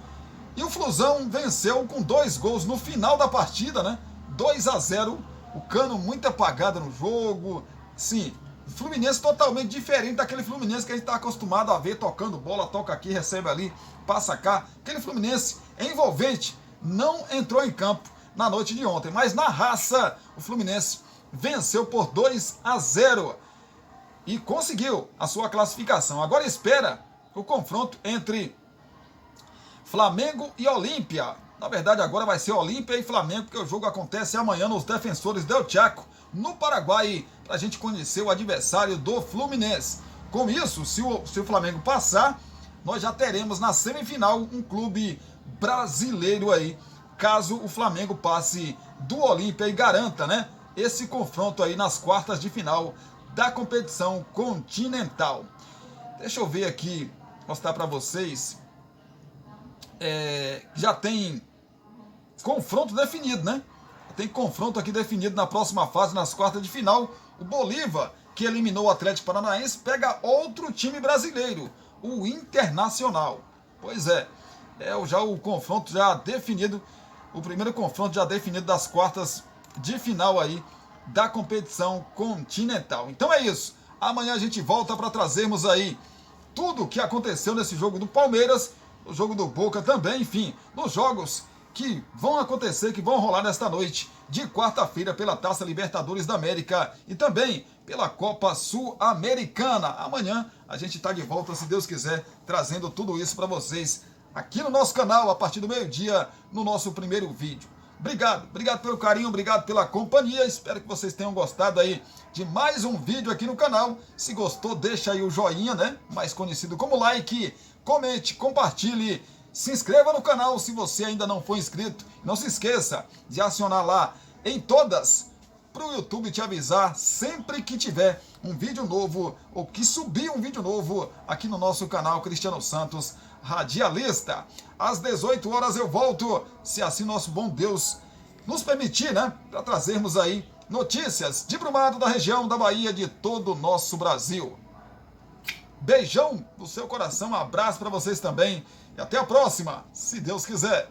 E o Flusão venceu com 2 gols no final da partida, né? 2-0. O Cano muito apagado no jogo. Sim, o Fluminense totalmente diferente daquele Fluminense que a gente está acostumado a ver tocando bola, toca aqui, recebe ali, passa cá. Aquele Fluminense envolvente não entrou em campo na noite de ontem, mas na raça o Fluminense venceu por 2-0 e conseguiu a sua classificação. Agora espera o confronto entre Flamengo e Olímpia. Na verdade, agora vai ser Olímpia e Flamengo, porque o jogo acontece amanhã nos Defensores del Chaco, no Paraguai, para a gente conhecer o adversário do Fluminense. Com isso, se o Flamengo passar, nós já teremos na semifinal um clube brasileiro aí, caso o Flamengo passe do Olímpia e garanta, né, esse confronto aí nas quartas de final da competição continental. Deixa eu ver aqui, mostrar para vocês. Já tem confronto definido, né? Tem confronto aqui definido na próxima fase, nas quartas de final. O Bolívar, que eliminou o Atlético Paranaense, pega outro time brasileiro, o Internacional. Pois é já o confronto já definido, o primeiro confronto já definido das quartas de final aí da competição continental. Então é isso. Amanhã a gente volta para trazermos aí tudo o que aconteceu nesse jogo do Palmeiras, o jogo do Boca também, enfim, nos jogos que vão acontecer, que vão rolar nesta noite de quarta-feira pela Taça Libertadores da América e também pela Copa Sul-Americana. Amanhã a gente está de volta, se Deus quiser, trazendo tudo isso para vocês aqui no nosso canal, a partir do meio-dia, no nosso primeiro vídeo. Obrigado pelo carinho, obrigado pela companhia, espero que vocês tenham gostado aí de mais um vídeo aqui no canal. Se gostou, deixa aí o joinha, né, mais conhecido como like, comente, compartilhe, se inscreva no canal se você ainda não for inscrito. Não se esqueça de acionar lá em todas, para o YouTube te avisar sempre que tiver um vídeo novo, ou que subir um vídeo novo aqui no nosso canal Cristiano Santos Radialista. Às 18 horas eu volto, se assim nosso bom Deus nos permitir, né, para trazermos aí notícias de Brumado, da região, da Bahia, de todo o nosso Brasil. Beijão no seu coração, um abraço para vocês também e até a próxima, se Deus quiser.